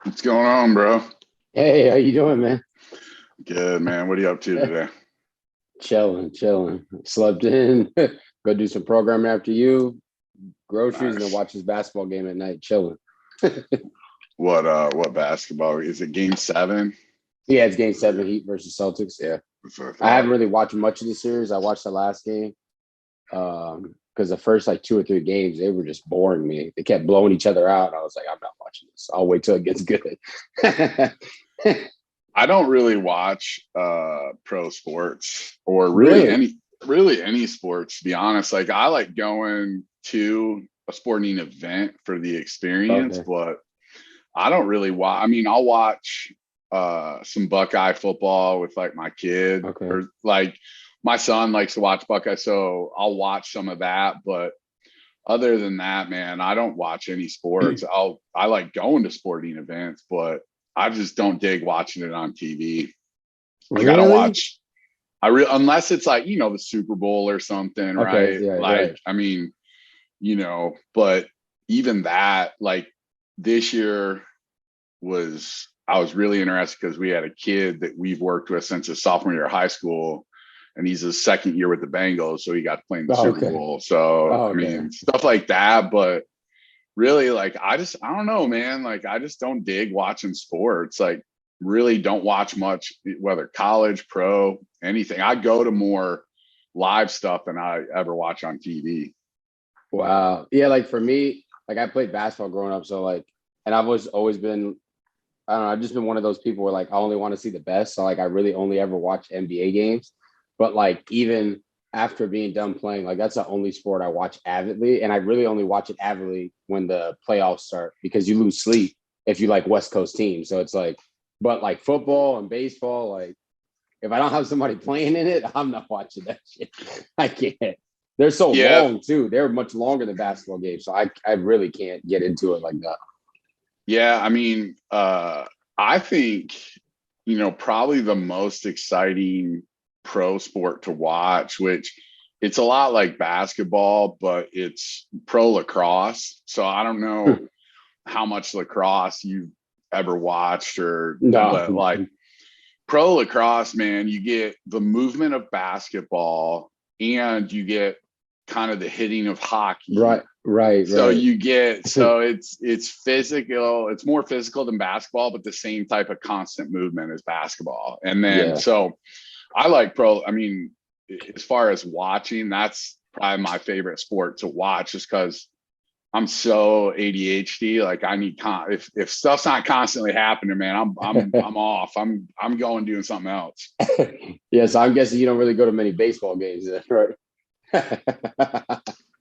What's going on, bro? Hey, how you doing, man? Good, man. What are you up to today? Chilling. Slept in. Go do some programming after you, groceries, and then Nice. watch this basketball game at night. Chilling. What basketball? Is it game seven? Yeah, it's game seven, Heat versus Celtics. Yeah, That's what I I haven't thought. really watched much of the series. I watched the last game because the first like two or three games they were just boring me. They kept blowing each other out. I was like, I'm not watching this. I'll wait till it gets good. I don't really watch pro sports or Really? really any sports, to be honest. Like I like going to a sporting event for the experience, Okay. but I don't really watch. I mean, I'll watch some Buckeye football with like my kid, Okay. or like my son likes to watch Buckeye, so I'll watch some of that. But other than that, man, I don't watch any sports. I like going to sporting events, but I just don't dig watching it on TV. Like I don't Really? watch unless it's like, the Super Bowl or something, Okay. right? Yeah. Like, Right. I mean, but even that, like this year I was really interested because we had a kid that we've worked with since his sophomore year of high school, and he's his second year with the Bengals, so he got to play in the Oh, Super okay. Bowl. So Oh, I okay. mean, stuff like that. But really, like I don't know, man. Like I just don't dig watching sports. Like really don't watch much, whether college, pro, anything. I go to more live stuff than I ever watch on TV. Wow. Yeah, like for me, like I played basketball growing up, so like, and I've always been, I don't know, I've just been one of those people where like I only want to see the best. So like I really only ever watch NBA games. But like even after being done playing, like that's the only sport I watch avidly. And I really only watch it avidly when the playoffs start because you lose sleep if you like West Coast teams. So it's like, but like football and baseball, like if I don't have somebody playing in it, I'm not watching that shit. I can't. They're so Yeah, long too. They're much longer than basketball games. So I really can't get into it like that. yeah. I mean, I think, probably the most exciting pro sport to watch, which it's a lot like basketball, but it's pro lacrosse. So I don't know how much lacrosse you've ever watched No. but like pro lacrosse, man, you get the movement of basketball and you get kind of the hitting of hockey. Right, right, So right. it's physical, it's more physical than basketball, but the same type of constant movement as basketball. And then Yeah. so I mean, as far as watching, that's probably my favorite sport to watch just because I'm so ADHD. Like I need if stuff's not constantly happening, man, I'm off. I'm going doing something else. Yeah, so I'm guessing you don't really go to many baseball games, then, right?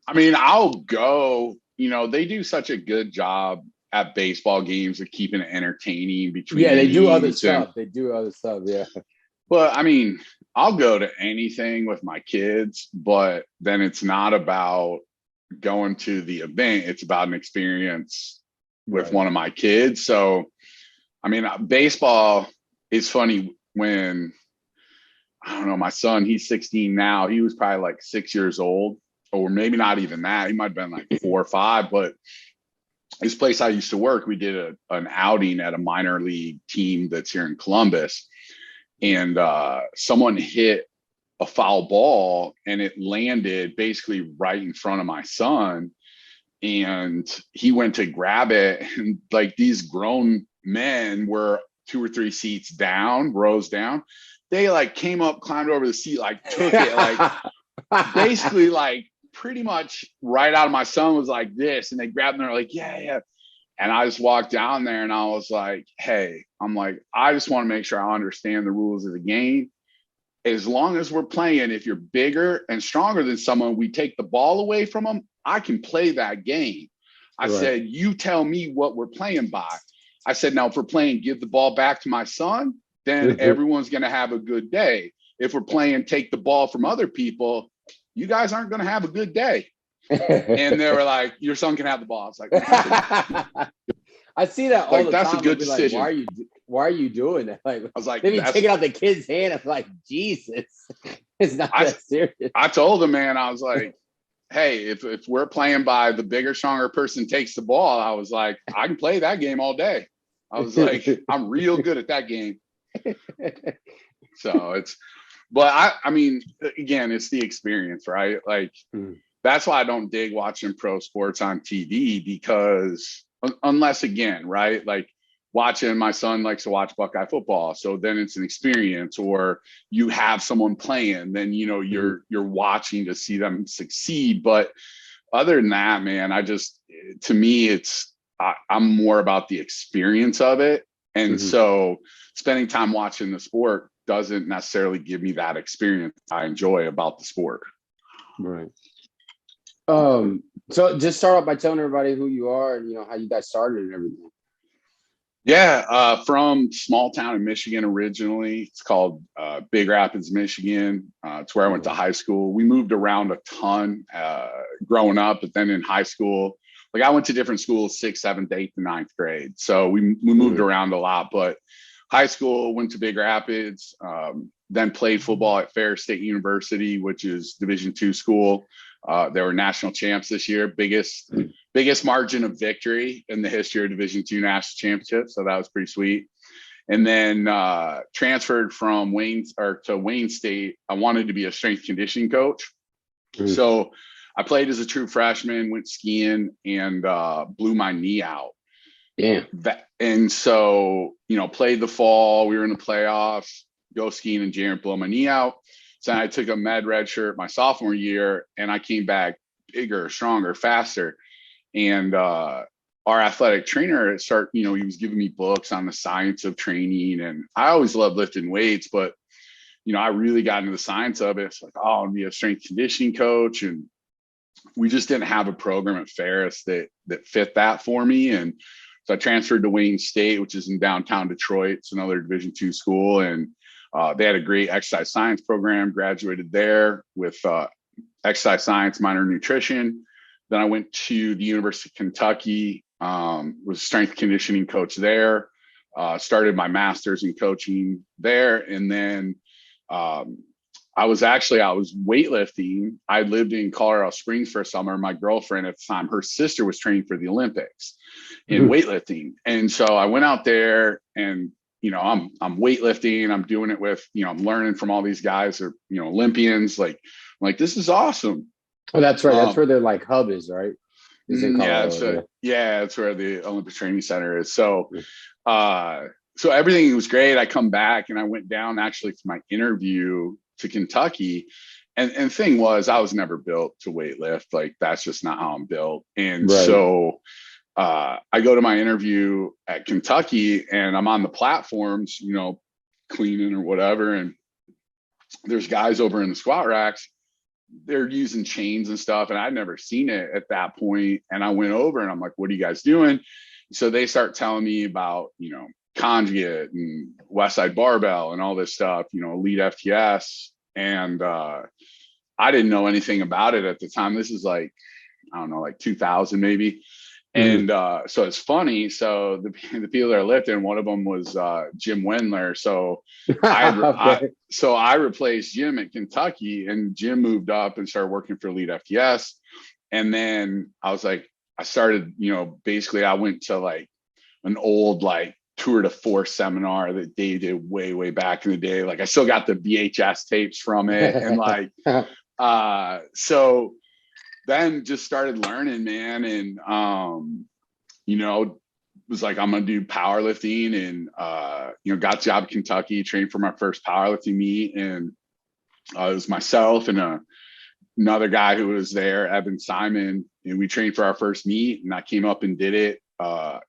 I mean, I'll go. They do such a good job at baseball games of keeping it entertaining between Yeah, they do other innings, and stuff. They do other stuff. Yeah. but I mean, I'll go to anything with my kids, but then it's not about going to the event. It's about an experience with Right. one of my kids. So I mean, baseball is funny when I don't know, my son, he's 16 now. He was probably like 6 years old, or maybe not even that. He might have been like 4 or 5. But this place I used to work, we did an outing at a minor league team that's here in Columbus. And someone hit a foul ball and it landed basically right in front of my son. And he went to grab it. And like these grown men were 2 or 3 seats down, rows down. They like came up, climbed over the seat, like took it, like basically like pretty much right out of my son was like this. And they grabbed them, they're like, yeah, yeah. And I just walked down there and I was like, hey, I'm like, I just want to make sure I understand the rules of the game. As long as we're playing, if you're bigger and stronger than someone, we take the ball away from them, I can play that game. I Right. said, you tell me what we're playing by. I said, now if we're playing give the ball back to my son, then everyone's going to have a good day. If we're playing take the ball from other people, you guys aren't going to have a good day. And they were like, your son can have the ball. I was like, I see that all like the that's a time. I'll good be like, decision. why are you doing that? Like, I was like, they be taking out the kid's hand. I'm like, Jesus, it's not that serious. I told him, man, I was like, hey, if we're playing by the bigger, stronger person takes the ball, I was like, I can play that game all day. I was like, I'm real good at that game. So but I mean, again, it's the experience, right? Like, that's why I don't dig watching pro sports on TV, because unless, again, right, like watching, my son likes to watch Buckeye football, so then it's an experience, or you have someone playing, then you're watching to see them succeed. But other than that, man, to me, I'm more about the experience of it. And so spending time watching the sport doesn't necessarily give me that experience I enjoy about the sport. Right. So just start off by telling everybody who you are and how you got started and everything. Yeah, from small town in Michigan originally. It's called Big Rapids, Michigan. It's where I went to high school. We moved around a ton growing up, but then in high school, like I went to different schools, 6th, 7th, 8th, and 9th grade. So we moved around a lot, but high school, went to Big Rapids, then played football at Ferris State University, which is Division II school. They were national champs this year, biggest margin of victory in the history of Division II national championships. So that was pretty sweet. And then transferred from Wayne State. I wanted to be a strength conditioning coach. So I played as a true freshman, went skiing, and blew my knee out. Yeah. And so, played the fall. We were in the playoffs, go skiing in January, blow my knee out. So I took a med red shirt my sophomore year, and I came back bigger, stronger, faster. And our athletic trainer he was giving me books on the science of training. And I always loved lifting weights, but, I really got into the science of it. It's like, oh, I'll be a strength conditioning coach. And we just didn't have a program at Ferris that fit that for me. And so I transferred to Wayne State, which is in downtown Detroit. It's another Division II school. And they had a great exercise science program, graduated there with exercise science, minor in nutrition. Then I went to the University of Kentucky, was a strength conditioning coach there, started my master's in coaching there. And then I was weightlifting. I lived in Colorado Springs for a summer. My girlfriend at the time, her sister was training for the Olympics in weightlifting. And so I went out there and, I'm weightlifting. I'm doing it with, I'm learning from all these guys or, Olympians. Like, this is awesome. Oh, that's right. That's where their hub is, right? Is in Colorado, it's where the Olympic Training Center is. So, so everything was great. I come back and I went down actually to my interview to Kentucky. And the thing was, I was never built to weightlift. Like, that's just not how I'm built. And so I go to my interview at Kentucky and I'm on the platforms, cleaning or whatever. And there's guys over in the squat racks. They're using chains and stuff. And I'd never seen it at that point. And I went over and I'm like, what are you guys doing? So they start telling me about, conjugate and Westside Barbell and all this stuff, elite FTS. And I didn't know anything about it at the time. This is like 2000 maybe. And so it's funny. So the people that are lifting, one of them was Jim Wendler. So I replaced Jim at Kentucky, and Jim moved up and started working for Elite FTS. And then I was like, I started, basically I went to like an old tour de force seminar that Dave did way, way back in the day. Like I still got the VHS tapes from it. And so then just started learning, man. And, was like, I'm going to do powerlifting and, got the job at Kentucky, trained for my first powerlifting meet. And it was myself and another guy who was there, Evan Simon, and we trained for our first meet, and I came up and did it. How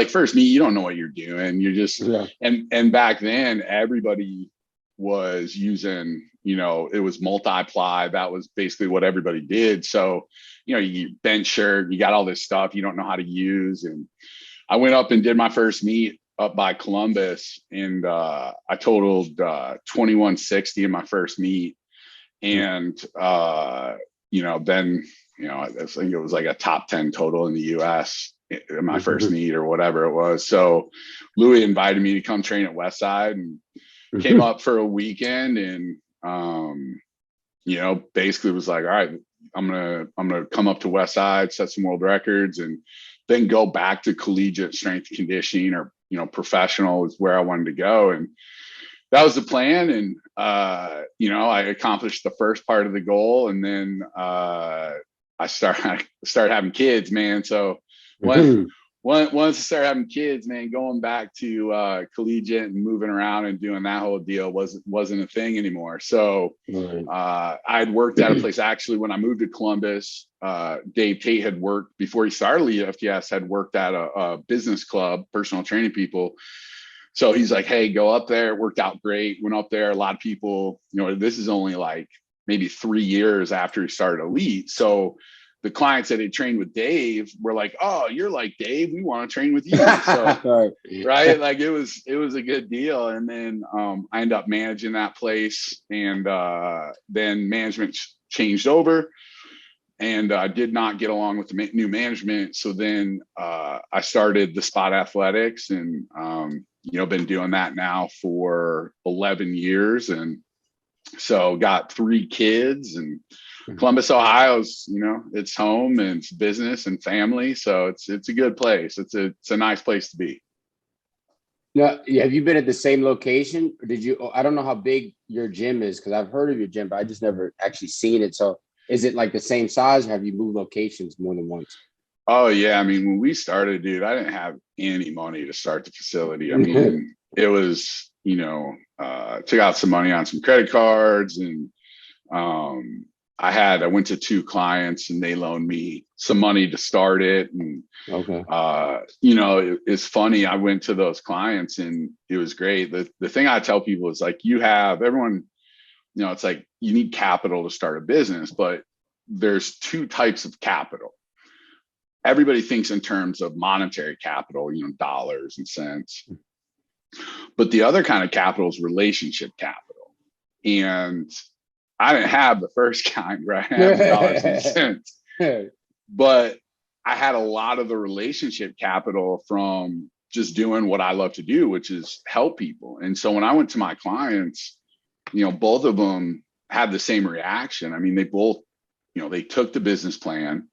first meet, you don't know what you're doing. You're just, and back then everybody was using, it was multiply. That was basically what everybody did. So, you bench shirt, you got all this stuff you don't know how to use. And I went up and did my first meet up by Columbus, and I totaled 2160 in my first meet. And, then, I think it was like a top 10 total in the US in my first meet or whatever it was. So Louis invited me to come train at Westside, and came up for a weekend, and, basically was like, all right, I'm gonna come up to Westside, set some world records, and then go back to collegiate strength and conditioning, or professional is where I wanted to go. And that was the plan. And I accomplished the first part of the goal, and then I started having kids, man. So once I started having kids, man, going back to collegiate and moving around and doing that whole deal wasn't a thing anymore. So I'd worked at a place, actually, when I moved to Columbus. Dave Tate had worked, before he started FTS, had worked at a business club, personal training people. So he's like, hey, go up there. It worked out great. Went up there. A lot of people, this is only like maybe 3 years after he started Elite. So the clients that had trained with Dave were like, oh, you're like Dave, we want to train with you. So, right. Like it was a good deal. And then I ended up managing that place, and then management changed over, and I did not get along with the new management. So then I started the Spot Athletics, and been doing that now for 11 years. And so got 3 kids, and Columbus, Ohio's, it's home, and it's business and family. So it's a good place. It's a nice place to be. Now, have you been at the same location, or did you? I don't know how big your gym is, because I've heard of your gym, but I just never actually seen it. So is it like the same size, or have you moved locations more than once? Oh yeah. I mean, when we started, dude, I didn't have any money to start the facility. I mean, it was, took out some money on some credit cards, and I went to 2 clients, and they loaned me some money to start it. And, it's funny. I went to those clients, and it was great. The thing I tell people is, like, everyone, it's like you need capital to start a business, but there's 2 types of capital. Everybody thinks in terms of monetary capital, dollars and cents. But the other kind of capital is relationship capital. And I didn't have the first kind, where I had dollars and cents. But I had a lot of the relationship capital from just doing what I love to do, which is help people. And so when I went to my clients, both of them had the same reaction. I mean, they both, they took the business plan.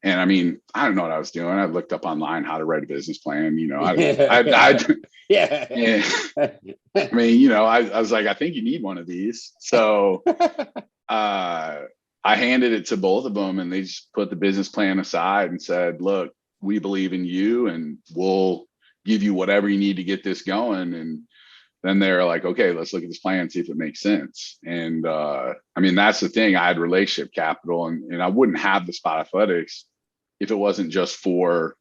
And I mean, I don't know what I was doing. I looked up online how to write a business plan. I mean, I was like, I think you need one of these. So I handed it to both of them, and they just put the business plan aside and said, look, we believe in you, and we'll give you whatever you need to get this going. And then they're like, okay, let's look at this plan and see if it makes sense. And I mean, that's the thing. I had relationship capital, and I wouldn't have the Spot Athletics if it wasn't just for,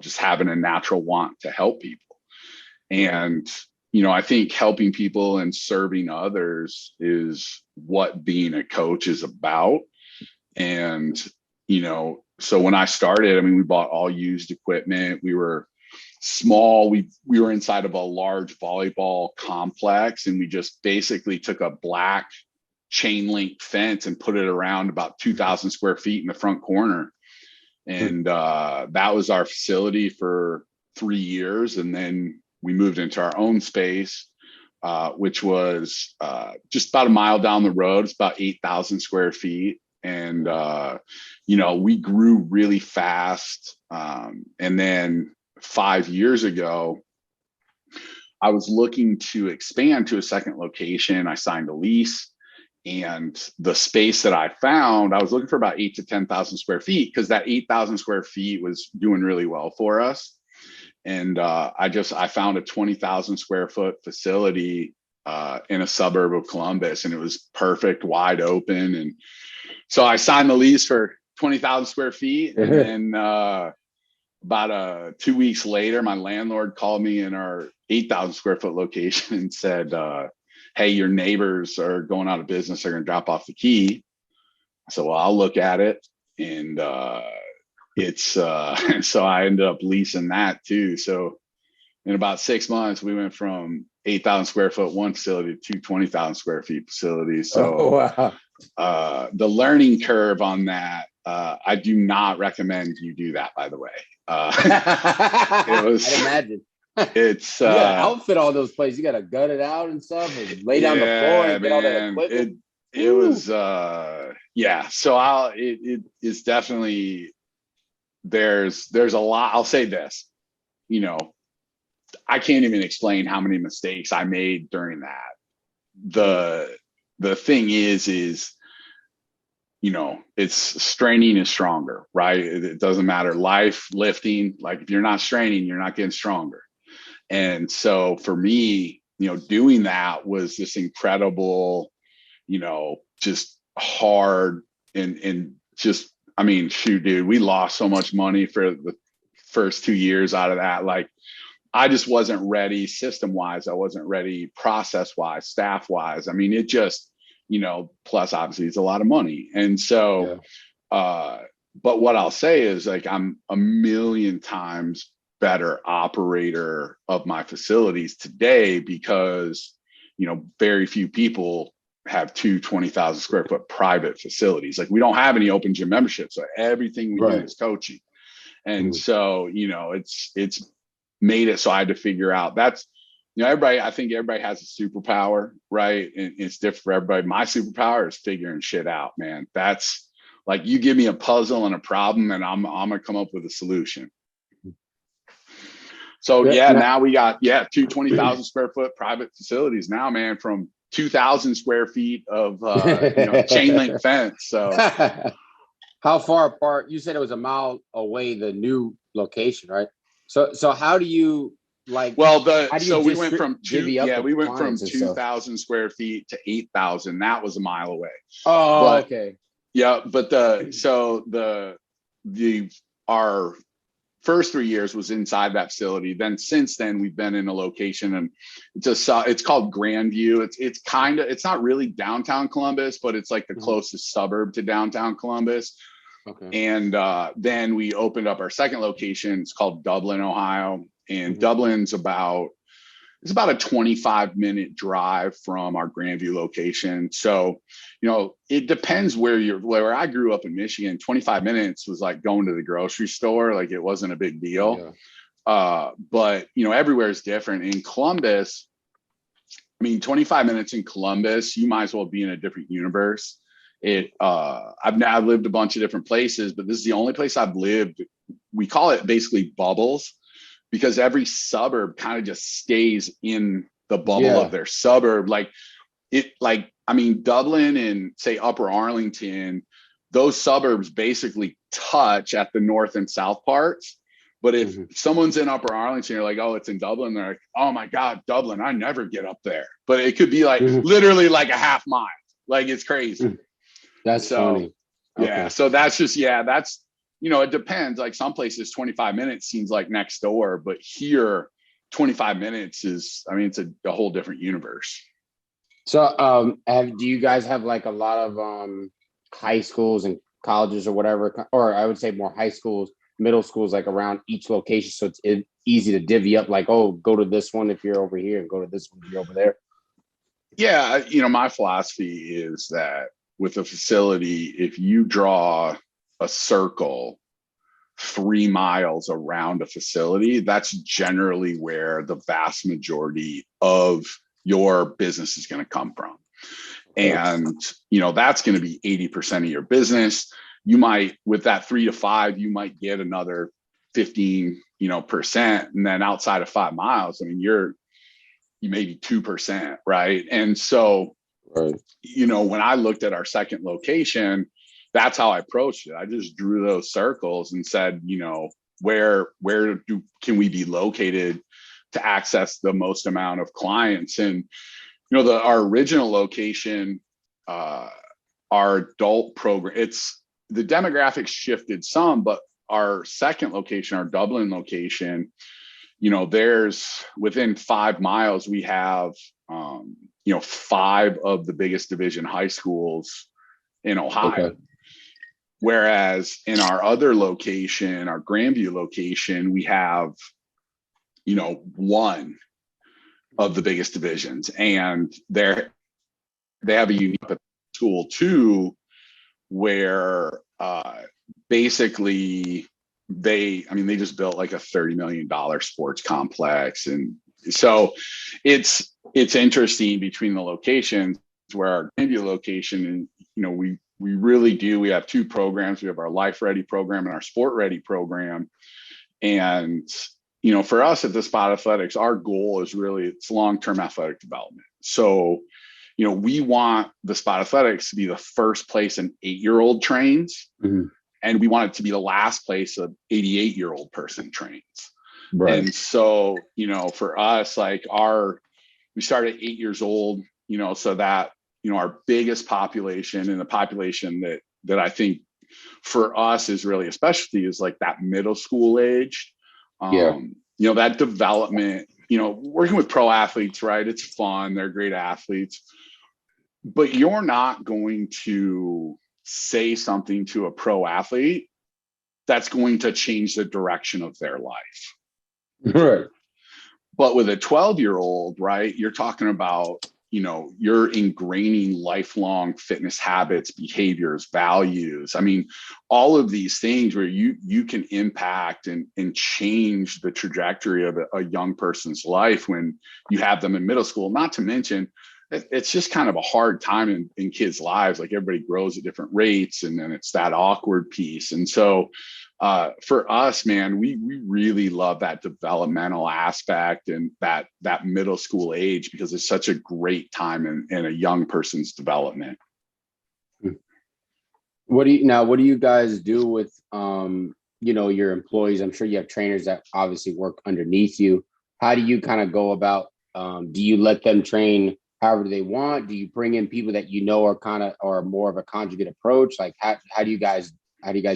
just having a natural want to help people. And, I think helping people and serving others is what being a coach is about. And, so when I started, I mean, we bought all used equipment. We were small. We were inside of a large volleyball complex, and we just basically took a black chain link fence and put it around about 2,000 square feet in the front corner. And that was our facility for 3 years. And then we moved into our own space, which was just about a mile down the road. It's about 8,000 square feet. And, we grew really fast. And then 5 years ago, I was looking to expand to a second location. I signed a lease. And the space that I found, I was looking for about 8,000 to 10,000 square feet, because that 8,000 square feet was doing really well for us. And I found a 20,000 square foot facility in a suburb of Columbus, and it was perfect, wide open. And so I signed the lease for 20,000 square feet. And then about 2 weeks later, my landlord called me in our 8,000 square foot location and said, hey, your neighbors are going out of business. They're going to drop off the key. I said, well, I'll look at it. And so I ended up leasing that too. So in about 6 months, we went from 8,000 square foot one facility to 20,000 square feet facilities. So the learning curve on that, I do not recommend you do that, by the way. I'd imagine. It's you gotta outfit all those places. You gotta gut it out and stuff, and lay down the floor and get all that equipment. It was yeah. So it is definitely, there's a lot. I'll say this, you know, I can't even explain how many mistakes I made during that. The thing is, you know, it's straining is stronger, right? It doesn't matter. Life, lifting, like if you're not straining, you're not getting stronger. And so for me, you know, doing that was this incredible, you know, just hard and just, I mean, shoot, dude, we lost so much money for the first 2 years out of that. Like, I just wasn't ready system wise. I wasn't ready process wise, staff wise. I mean, it just, you know, plus obviously it's a lot of money. And so, but what I'll say is like, I'm a million times better operator of my facilities today because, you know, very few people have 20,000 square foot private facilities. Like we don't have any open gym memberships. So everything we do is coaching. And so, you know, it's made it so I had to figure out that's, you know, I think everybody has a superpower, right? And it's different for everybody. My superpower is figuring shit out, man. That's like, you give me a puzzle and a problem and I'm gonna come up with a solution. So now we got, two 20,000 square foot private facilities now, man, from 2,000 square feet of, you know, chain link fence. So how far apart? You said it was a mile away, the new location, right? So how do you like? Well, we went from 2,000 square feet to 8,000. That was a mile away. Oh, but, okay. Yeah, but our first 3 years was inside that facility. Then since then we've been in a location and it's called Grandview. It's not really downtown Columbus, but it's like the closest suburb to downtown Columbus. Okay. And then we opened up our second location. It's called Dublin, Ohio. And Dublin's about a 25-minute drive from our Grandview location. So, you know, it depends where I grew up in Michigan, 25 minutes was like going to the grocery store. Like it wasn't a big deal. Yeah. But, you know, everywhere is different. In Columbus, I mean, 25 minutes in Columbus, you might as well be in a different universe. I've lived a bunch of different places, but this is the only place I've lived. We call it basically bubbles because every suburb kind of just stays in the bubble of their suburb. I mean, Dublin and say Upper Arlington, those suburbs basically touch at the north and south parts. But if someone's in Upper Arlington, you're like, oh, it's in Dublin. They're like, oh my God, Dublin, I never get up there. But it could be like literally like a half mile. Like it's crazy. That's funny. Okay. Yeah. So that's just, that's, you know, it depends. Like some places 25 minutes seems like next door, but here 25 minutes is, I mean, it's a whole different universe. So do you guys have like a lot of high schools and colleges or whatever, or I would say more high schools, middle schools, like around each location. So it's easy to divvy up like, oh, go to this one if you're over here and go to this one if you're over there. Yeah. You know, my philosophy is that with a facility, if you draw a circle 3 miles around a facility, that's generally where the vast majority of your business is going to come from. And, you know, that's going to be 80% of your business. You might, with that 3 to 5, you might get another 15, percent. And then outside of 5 miles, I mean, you maybe 2%. Right. And so, you know, when I looked at our second location, that's how I approached it. I just drew those circles and said, you know, where can we be located to access the most amount of clients? And, you know, our original location, our adult program, the demographics shifted some, but our second location, our Dublin location, you know, there's within 5 miles, we have, 5 of the biggest division high schools in Ohio. Okay. Whereas in our other location, our Grandview location, we have, 1 of the biggest divisions. And they have a unique school too, where basically they just built like a $30 million sports complex. And so it's interesting between the locations where our Grandview location, and, we really do. We have two programs. We have our Life Ready program and our Sport Ready program. And, you know, for us at the Spot Athletics, our goal is really, it's long-term athletic development. So, you know, we want the Spot Athletics to be the first place an 8-year-old trains. And we want it to be the last place an 88-year-old person trains. Right. And so, you know, for us, like we started at 8 years old, you know, so that, you know, our biggest population and the population that I think for us is really a specialty is like that middle school age. You know, that development, you know, working with pro athletes, right? It's fun. They're great athletes, but you're not going to say something to a pro athlete that's going to change the direction of their life. Right. But with a 12-year-old, right, you're talking about, you know, you're ingraining lifelong fitness habits, behaviors, values. I mean, all of these things where you can impact and change the trajectory of a young person's life when you have them in middle school. Not to mention, it's just kind of a hard time in kids' lives. Like everybody grows at different rates, and then it's that awkward piece. And so for us, man, we really love that developmental aspect and that middle school age, because it's such a great time in a young person's development. What do you guys do with you know, your employees? I'm sure you have trainers that obviously work underneath you. How do you kind of go about, do you let them train however they want? Do you bring in people that you know are kind of, or more of a conjugate approach? Like how do you guys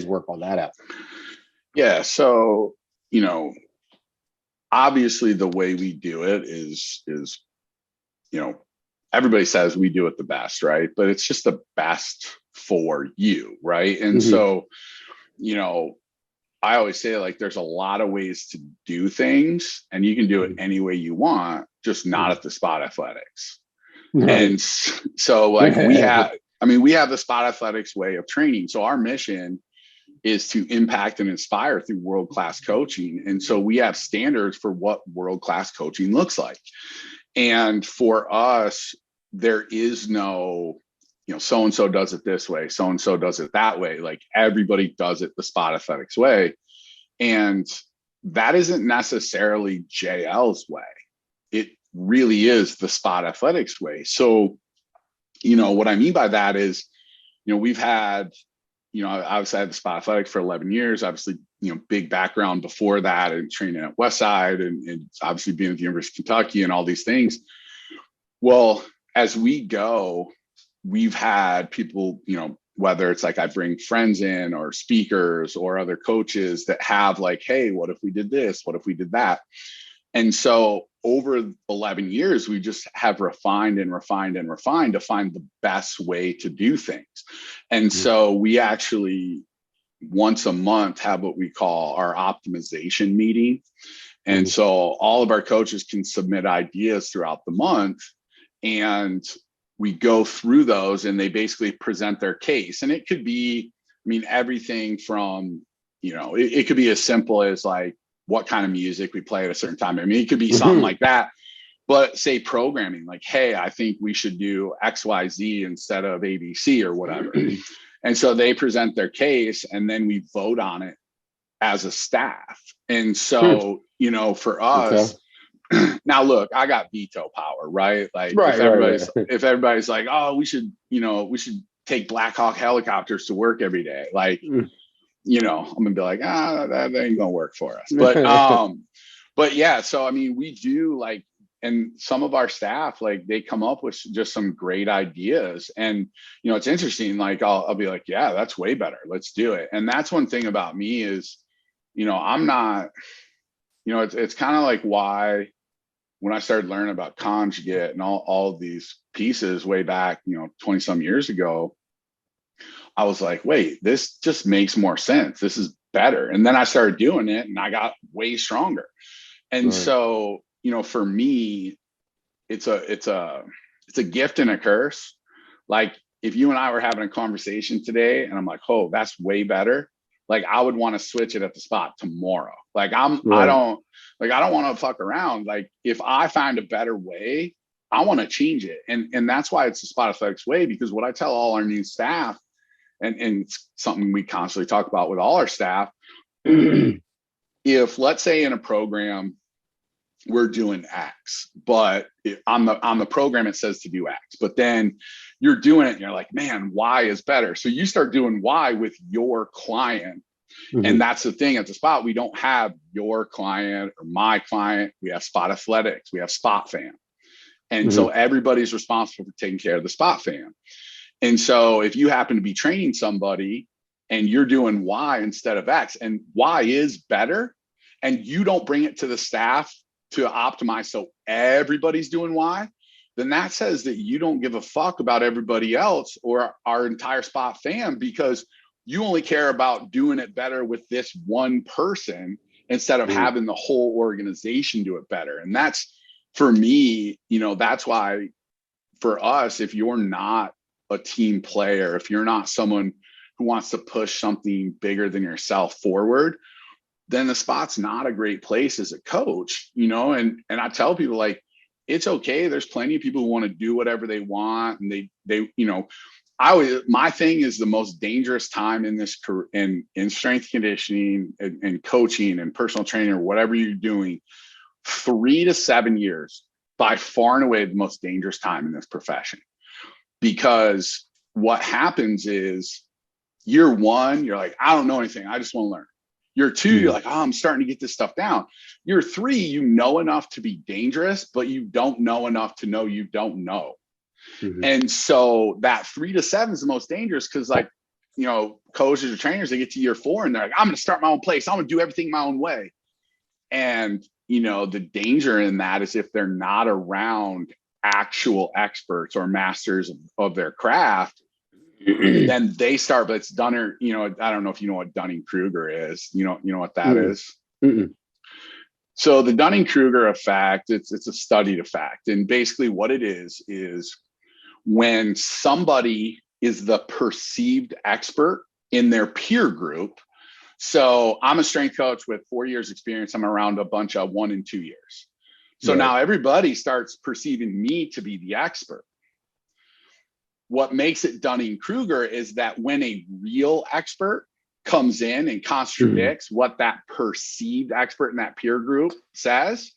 work all that out? Yeah. So, you know, obviously the way we do it is, you know, everybody says we do it the best, right? But it's just the best for you, right? And so, you know, I always say, like, there's a lot of ways to do things, and you can do it any way you want, just not at the Spot Athletics. Right. And so, like, we have the Spot Athletics way of training. So our mission is to impact and inspire through world-class coaching. And so we have standards for what world-class coaching looks like. And for us, there is no, you know, so-and-so does it this way, so-and-so does it that way. Like, everybody does it the Spot Athletics way. And that isn't necessarily JL's way. It really is the Spot Athletics way. So, you know, what I mean by that is, you know, we've had, you know, obviously I had the Spot Athletics for 11 years, obviously, you know, big background before that, and training at Westside, and obviously being at the University of Kentucky and all these things. Well, as we go, we've had people, you know, whether it's like I bring friends in or speakers or other coaches that have like, hey, what if we did this? What if we did that? And so over 11 years, we just have refined and refined and refined to find the best way to do things. And so we actually once a month have what we call our optimization meeting. And so all of our coaches can submit ideas throughout the month, and we go through those, and they basically present their case. And it could be, I mean, everything from, you know, it could be as simple as like what kind of music we play at a certain time. I mean, it could be something like that. But say programming, like, hey, I think we should do XYZ instead of ABC or whatever. And so they present their case, and then we vote on it as a staff. And so, you know, for us, now look, I got veto power, right? Like, if everybody's like, oh, we should take Black Hawk helicopters to work every day, like, you know, I'm gonna be like, that ain't gonna work for us. But yeah, so I mean, we do, like, and some of our staff, like, they come up with just some great ideas. And, you know, it's interesting, like, I'll be like, yeah, that's way better, let's do it. And that's one thing about me is, you know, I'm not, you know, it's kind of like why when I started learning about conjugate and all of these pieces way back, you know, 20 some years ago, I was like, wait, this just makes more sense. This is better. And then I started doing it, and I got way stronger. And so, you know, for me, it's a gift and a curse. Like, if you and I were having a conversation today and I'm like, oh, that's way better, like, I would want to switch it at the spot tomorrow. Like, I don't want to fuck around. Like, if I find a better way, I want to change it. And that's why it's the Spot Athletics way, because what I tell all our new staff and it's something we constantly talk about with all our staff. If, let's say, in a program we're doing X, but on the program it says to do X, but then you're doing it and you're like, man, Y is better. So you start doing Y with your client. And that's the thing at the spot. We don't have your client or my client. We have Spot Athletics. We have Spot Fam. And so everybody's responsible for taking care of the Spot Fam. And so if you happen to be training somebody and you're doing Y instead of X, and Y is better, and you don't bring it to the staff to optimize so everybody's doing Y, then that says that you don't give a fuck about everybody else or our entire Spot Fam, because you only care about doing it better with this one person instead of having the whole organization do it better. And that's, for me, you know, that's why for us, if you're not a team player, if you're not someone who wants to push something bigger than yourself forward, then the Spot's not a great place as a coach, you know. And I tell people, like, it's okay. There's plenty of people who want to do whatever they want. And they, you know, my thing is the most dangerous time in this career, in strength conditioning and coaching and personal training or whatever you're doing, 3 to 7 years, by far and away the most dangerous time in this profession. Because what happens is, year 1, you're like, I don't know anything, I just want to learn. Year 2, you're like, oh, I'm starting to get this stuff down. Year 3, you know enough to be dangerous, but you don't know enough to know you don't know. And so that 3 to 7 is the most dangerous, because, like, you know, coaches or trainers, they get to year 4 and they're like, I'm going to start my own place. I'm going to do everything my own way. And, you know, the danger in that is if they're not around actual experts or masters of their craft, then they start, but it's Dunner, you know, I don't know if you know what Dunning-Kruger is, you know what that is. So the Dunning-Kruger effect, it's a studied effect. And basically what it is when somebody is the perceived expert in their peer group. So I'm a strength coach with 4 years experience. I'm around a bunch of 1 and 2 years. So now everybody starts perceiving me to be the expert. What makes it Dunning-Kruger is that when a real expert comes in and contradicts what that perceived expert in that peer group says,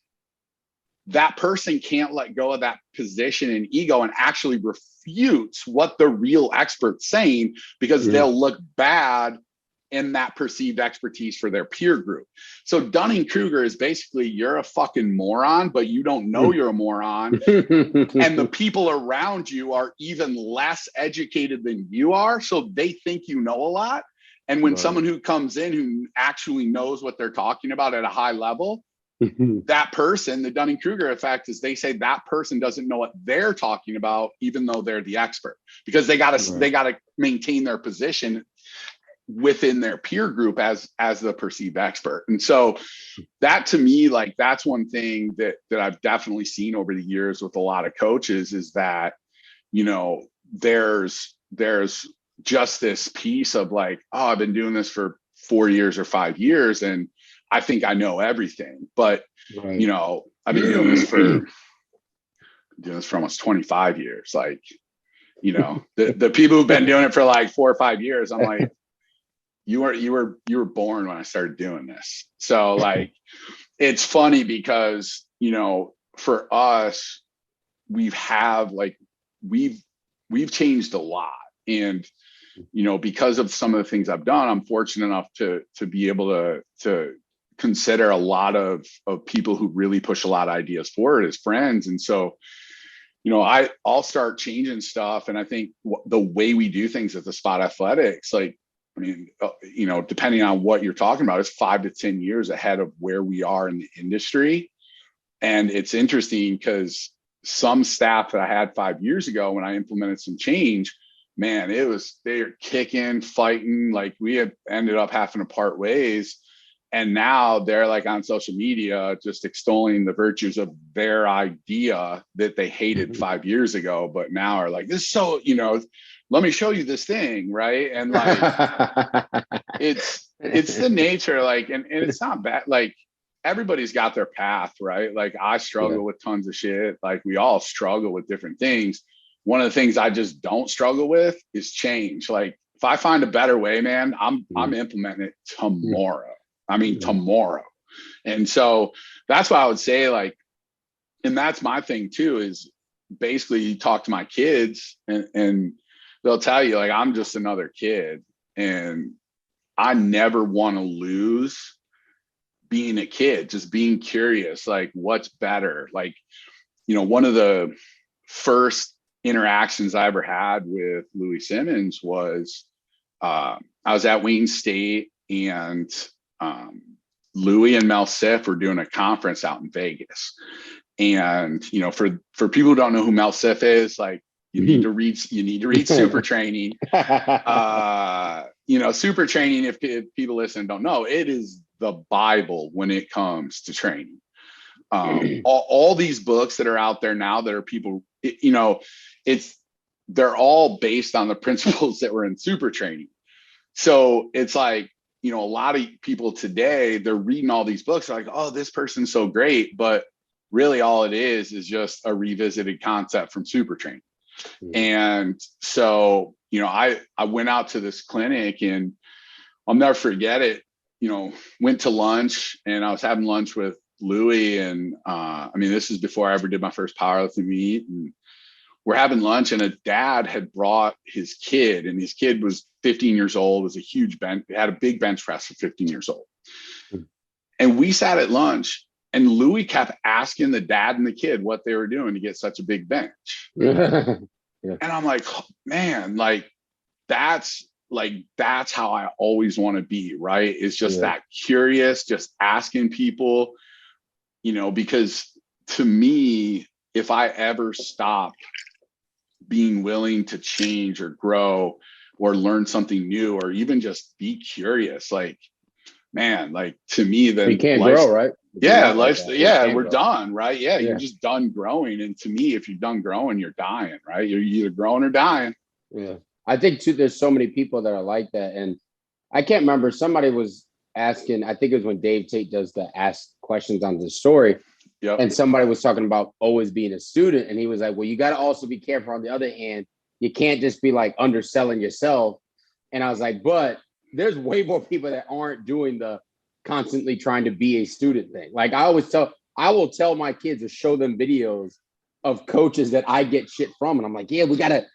that person can't let go of that position and ego and actually refutes what the real expert's saying, because they'll look bad in that perceived expertise for their peer group. So Dunning-Kruger is basically, you're a fucking moron, but you don't know you're a moron. And the people around you are even less educated than you are. So they think you know a lot. And when someone who comes in who actually knows what they're talking about at a high level, that person, the Dunning-Kruger effect is, they say that person doesn't know what they're talking about, even though they're the expert, because they gotta maintain their position within their peer group as the perceived expert. And so that, to me, like, that's one thing that I've definitely seen over the years with a lot of coaches, is that, you know, there's just this piece of like, oh, I've been doing this for 4 years or 5 years and I think I know everything. But you know, I've been doing this for almost 25 years. Like, you know, the people who've been doing it for like 4 or 5 years, I'm like, you were born when I started doing this. So like, it's funny because, you know, for us, we've changed a lot. And, you know, because of some of the things I've done, I'm fortunate enough to be able to consider a lot of people who really push a lot of ideas forward as friends. And so, you know, I'll start changing stuff. And I think the way we do things at the Spot Athletics, like, I mean, you know, depending on what you're talking about, is 5 to 10 years ahead of where we are in the industry. And it's interesting because some staff that I had 5 years ago, when I implemented some change, man, they're kicking, fighting, like we had ended up having to part ways. And now they're like on social media, just extolling the virtues of their idea that they hated 5 years ago, but now are like, this is so, you know, let me show you this thing. Right. And like, it's the nature, like, and it's not bad. Like, everybody's got their path, right? Like, I struggle with tons of shit. Like, we all struggle with different things. One of the things I just don't struggle with is change. Like, if I find a better way, man, I'm implementing it tomorrow. I mean, tomorrow. And so that's why I would say, like, and that's my thing too, is basically you talk to my kids and they'll tell you, like, I'm just another kid and I never want to lose being a kid, just being curious, like what's better. Like, one of the first interactions I ever had with Louis Simmons was I was at Wayne State and Louis and Mel Siff were doing a conference out in Vegas. And, for people who don't know who Mel Siff is, like, you need to read Super Training. Super Training, if people listen and don't know, it is the Bible when it comes to training. All these books that are out there now that are people, they're all based on the principles that were in Super Training. So it's like, a lot of people today, they're reading all these books, they're like, oh, this person's so great. But really all it is just a revisited concept from Super Training. And so, I went out to this clinic and I'll never forget it, went to lunch and I was having lunch with Louis. And this is before I ever did my first powerlifting meet. And we're having lunch and a dad had brought his kid, and his kid was 15 years old, was a huge bench, had a big bench press for 15 years old. And we sat at lunch and Louis kept asking the dad and the kid what they were doing to get such a big bench. And I'm like, oh, man, like that's how I always want to be, right? It's just that curious, just asking people, because to me, if I ever stop being willing to change or grow or learn something new, or even just be curious, like, man, like to me, then you can't grow, right? We're done, right? You're just done growing. And to me, if you're done growing, you're dying, right? You're either growing or dying. Yeah. I think too, there's so many people that are like that. And I can't remember, somebody was asking, I think it was when Dave Tate does the ask questions on the story. Yep. And somebody was talking about always being a student. And he was like, well, you got to also be careful. On the other hand, you can't just be like underselling yourself. And I was like, but there's way more people that aren't doing the constantly trying to be a student thing. Like I will tell my kids to show them videos of coaches that I get shit from. And I'm like, yeah, we gotta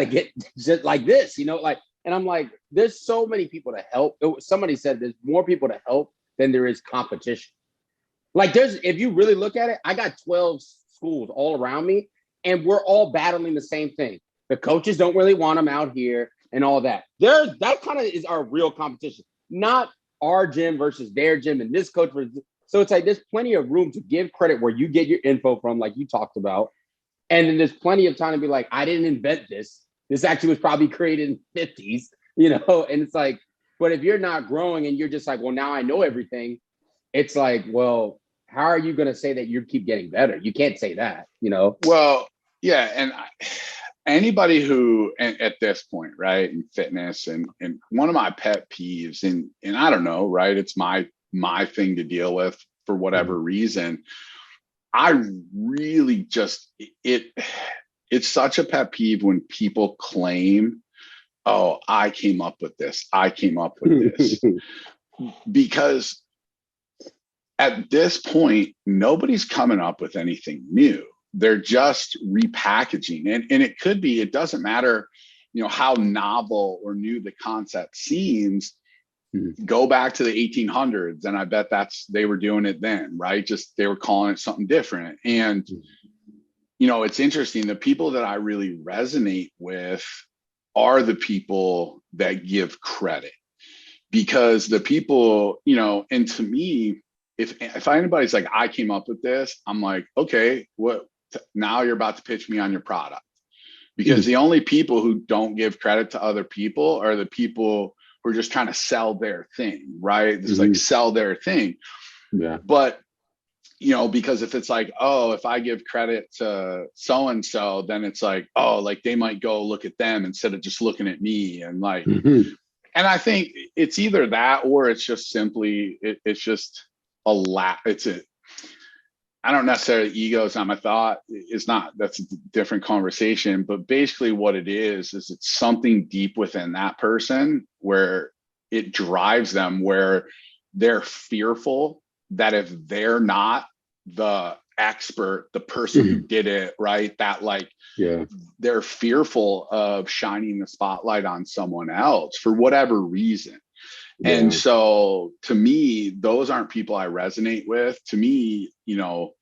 get just like this, like, and I'm like, there's so many people to help. Somebody said there's more people to help than there is competition. Like if you really look at it, I got 12 schools all around me and we're all battling the same thing. The coaches don't really want them out here and all that. That kind of is our real competition, not our gym versus their gym and this coach versus. So it's like there's plenty of room to give credit where you get your info from, like you talked about. And then there's plenty of time to be like, I didn't invent this. This actually was probably created in the 50s, and it's like, but if you're not growing and you're just like, well, now I know everything, it's like, well, how are you going to say that you keep getting better? You can't say that, Well, yeah. And anybody who at this point, right, in fitness and one of my pet peeves, and I don't know, right, it's my thing to deal with for whatever reason. I really just, it's such a pet peeve when people claim, oh, I came up with this. Because at this point, nobody's coming up with anything new. They're just repackaging. And it doesn't matter, how novel or new the concept seems. Go back to the 1800s, and I bet they were doing it then, right? Just they were calling it something different. And, it's interesting. The people that I really resonate with are the people that give credit, because the people, and to me, if anybody's like, I came up with this, I'm like, okay, what? Now you're about to pitch me on your product, because the only people who don't give credit to other people are the people who are just trying to sell their thing, right? It's like sell their thing. Yeah. But, because if it's like, oh, if I give credit to so-and-so, then it's like, oh, like they might go look at them instead of just looking at me. And like, and I think it's either that, or it's just simply, it's just I don't necessarily, ego is not my thought. It's not, that's a different conversation. But basically what it is it's something deep within that person where it drives them, where they're fearful that if they're not the expert, the person who did it, right, that like, Yeah. they're fearful of shining the spotlight on someone else for whatever reason. And Yeah. so to me, those aren't people I resonate with. To me, you know,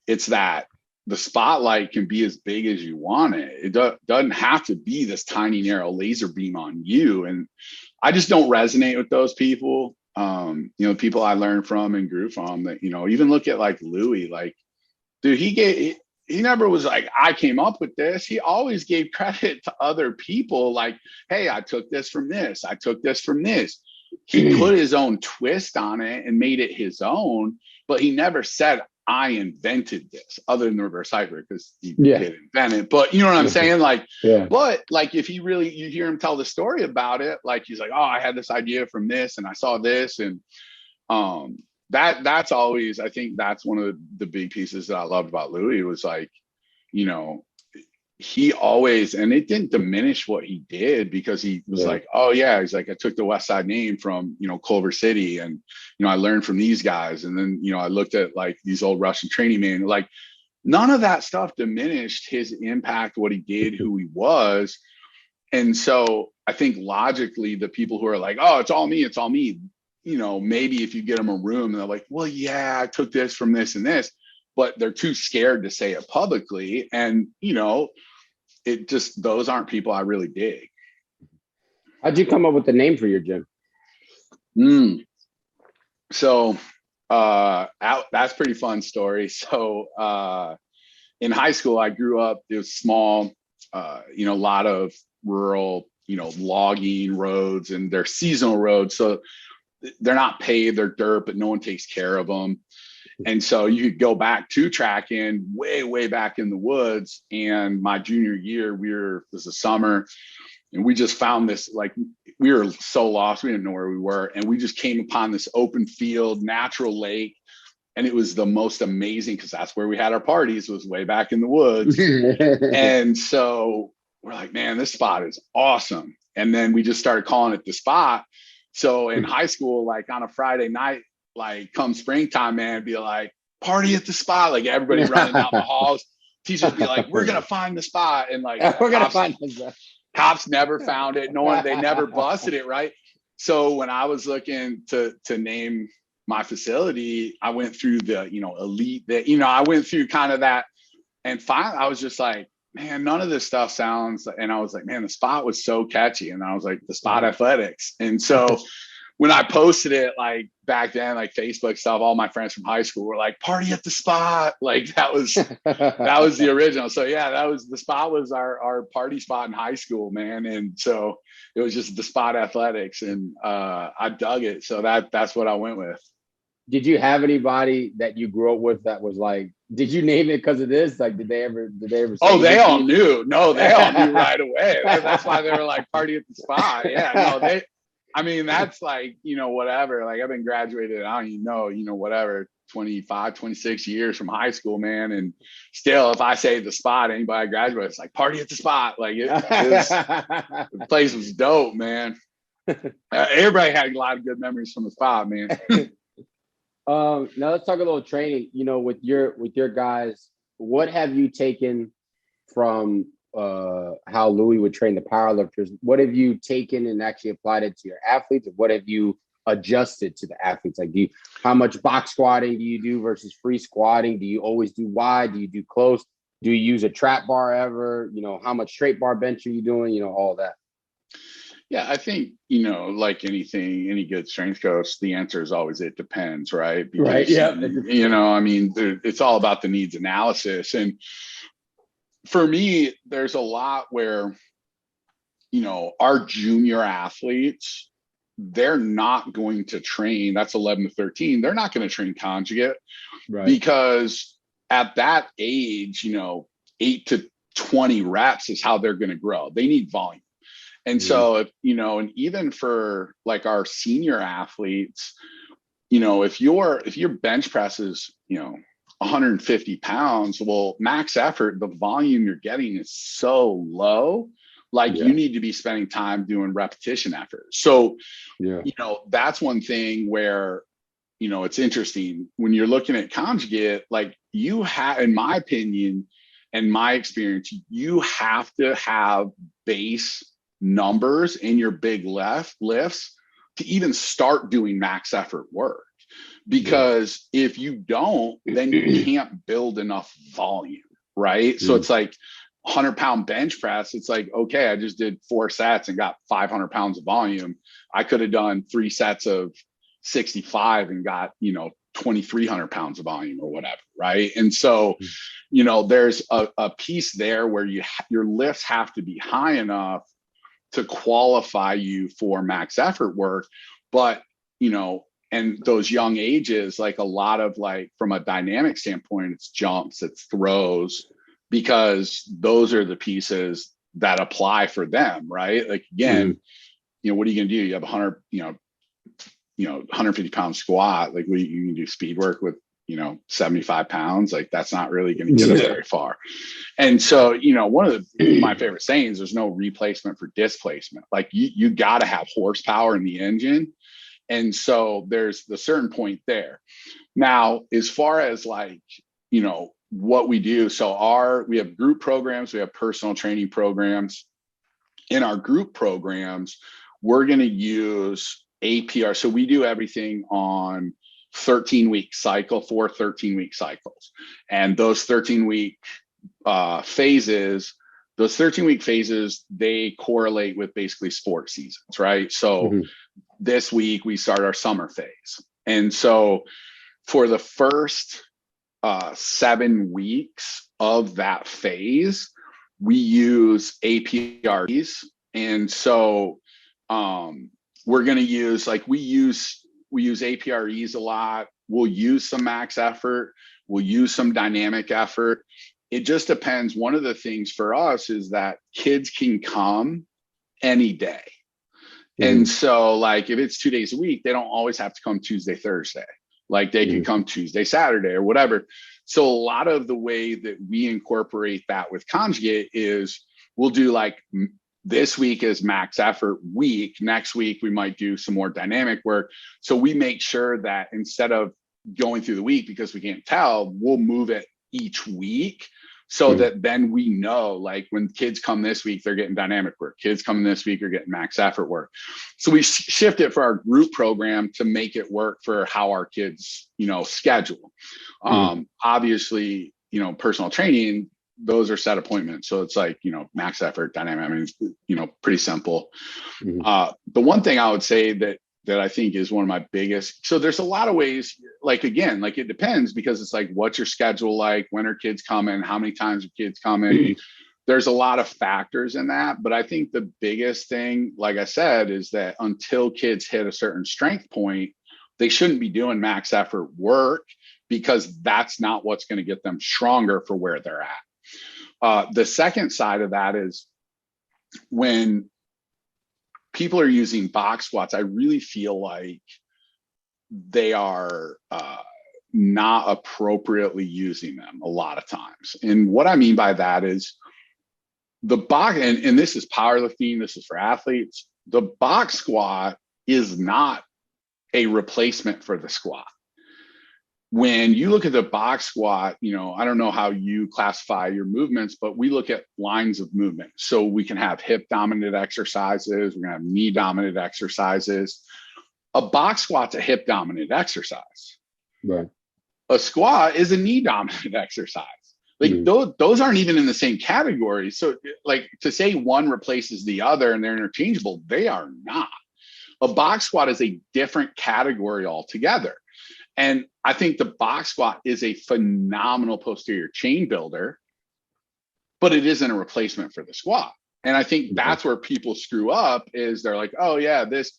it's that the spotlight can be as big as you want it. It doesn't have to be this tiny, narrow laser beam on you. And I just don't resonate with those people. You know, people I learned from and grew from that, you know, even look at like Louis, like, dude, he never was like, I came up with this. He always gave credit to other people. Like, hey, I took this from this. I took this from this. He put his own twist on it and made it his own, but he never said, I invented this, other than the reverse hyper, because he did invent it. But you know what I'm saying? Like, but like if he really, you hear him tell the story about it, like he's like, oh, I had this idea from this and I saw this. And that's always, I think that's one of the big pieces that I loved about Louis was like, you know, he always, and it didn't diminish what he did because he was like, oh yeah, he's like, I took the Westside name from, you know, Culver City, and, you know, I learned from these guys. And then, you know, I looked at like these old Russian training men, like none of that stuff diminished his impact, what he did, who he was. And so I think logically the people who are like, oh, it's all me, you know, maybe if you get them a room and they're like, well, yeah, I took this from this and this, but they're too scared to say it publicly. And, you know, it just, those aren't people I really dig. How'd you come up with the name for your gym? So that's pretty fun story. So in high school, I grew up, it was small, you know, a lot of rural, you know, logging roads, and they're seasonal roads. So they're not paved, they're dirt, but no one takes care of them. And so you could go back to tracking way back in the woods. And my junior year, it was the summer, and we just found this, like, we were so lost, we didn't know where we were. And we just came upon this open field, natural lake. And it was the most amazing, because that's where we had our parties, was way back in the woods. And so we're like, man, this spot is awesome. And then we just started calling it the spot. So in high school, like on a Friday night, like come springtime, man, be like, party at the spot, like everybody running out in the halls. Teachers be like, we're gonna find the spot, and like we're gonna find the spot. Cops never found it. They never busted it, right? So when I was looking to name my facility, I went through the, you know, elite, that, you know, I went through kind of that, and finally I was just like, man, none of this stuff sounds, and I was like, man, the spot was so catchy, and I was like, the Spot Athletics. And so when I posted it, like back then, like Facebook stuff, all my friends from high school were like, party at the spot. Like that was the original. So yeah, the spot was our party spot in high school, man. And so it was just the Spot Athletics, and I dug it. So that's what I went with. Did you have anybody that you grew up with that was like, did you name it because of this? Like, did they ever say? Oh, they all knew. No, they all knew right away. That's why they were like, party at the spot. Yeah, no, I mean, that's like, you know, whatever. Like I've been graduated, I don't even know, you know, whatever, 25, 26 years from high school, man. And still, if I say the spot, anybody graduates, it's like party at the spot. Like the place was dope, man. Everybody had a lot of good memories from the spot, man. Now let's talk a little training. You know, with your guys, what have you taken from how Louis would train the powerlifters? What have you taken and actually applied it to your athletes? And what have you adjusted to the athletes? Like, how much box squatting do you do versus free squatting? Do you always do wide? Do you do close? Do you use a trap bar ever? You know, how much straight bar bench are you doing? You know, all that. Yeah, I think, you know, like anything, any good strength coach, the answer is always, it depends, right? Because, right. Yeah. You know, I mean, it's all about the needs analysis. And for me, there's a lot where, you know, our junior athletes, they're not going to train, that's 11 to 13, they're not going to train conjugate, right? Because at that age, you know, 8 to 20 reps is how they're going to grow. They need volume. And so, if, you know, and even for like our senior athletes, you know, if your bench press is, you know, 150 pounds. Well, max effort, the volume you're getting is so low. Like you need to be spending time doing repetition effort. So, that's one thing where, it's interesting when you're looking at conjugate, like you have, in my opinion and my experience, you have to have base numbers in your big lifts to even start doing max effort work. Because if you don't, then you can't build enough volume, right? So it's like 100-pound bench press. It's like, okay, I just did 4 sets and got 500 pounds of volume. I could have done 3 sets of 65 and got, 2,300 pounds of volume or whatever, right? And so, there's a piece there where your lifts have to be high enough to qualify you for max effort work. But, and those young ages, like a lot of like, from a dynamic standpoint, it's jumps, it's throws, because those are the pieces that apply for them, right? Like, again, what are you going to do? You have 150 pound squat. Like, you can do speed work with, 75 pounds. Like, that's not really going to get us very far. And so, one of my favorite sayings, there's no replacement for displacement. Like, you got to have horsepower in the engine. And so there's the certain point there. Now, as far as like, what we do, so we have group programs, we have personal training programs. In our group programs, we're going to use APR. So we do everything on 13-week cycle, 4 13-week cycles. And those 13-week phases, they correlate with basically sports seasons, right? So this week we start our summer phase. And so for the first 7 weeks of that phase, we use APRs. And so we're going to use, like, we use APREs a lot. We'll use some max effort. We'll use some dynamic effort. It just depends. One of the things for us is that kids can come any day. And so, like, if it's 2 days a week, they don't always have to come Tuesday, Thursday. Like, they can come Tuesday, Saturday, or whatever. So a lot of the way that we incorporate that with conjugate is we'll do, like, this week is max effort week. Next week, we might do some more dynamic work. So we make sure that instead of going through the week, because we can't tell, we'll move it each week. So that then we know, like, when kids come this week, they're getting dynamic work. Kids coming this week are getting max effort work. So we shift it for our group program to make it work for how our kids, schedule. Obviously, personal training, those are set appointments. So it's like, max effort, dynamic. I mean, it's, pretty simple. The one thing I would say that I think is one of my biggest. So there's a lot of ways, like, again, like, it depends, because it's like, what's your schedule like? When are kids coming? How many times are kids coming? There's a lot of factors in that. But I think the biggest thing, like I said, is that until kids hit a certain strength point, they shouldn't be doing max effort work, because that's not what's going to get them stronger for where they're at. The second side of that is when people are using box squats, I really feel like they are not appropriately using them a lot of times. And what I mean by that is the box, and this is powerlifting, this is for athletes, the box squat is not a replacement for the squat. When you look at the box squat, I don't know how you classify your movements, but we look at lines of movement. So we can have hip dominant exercises. We're going to have knee dominant exercises. A box squat's a hip dominant exercise. Right. A squat is a knee dominant exercise. Like those aren't even in the same category. So, like, to say one replaces the other and they're interchangeable, they are not. A box squat is a different category altogether. And I think the box squat is a phenomenal posterior chain builder, but it isn't a replacement for the squat. And I think that's where people screw up, is they're like, oh yeah, this.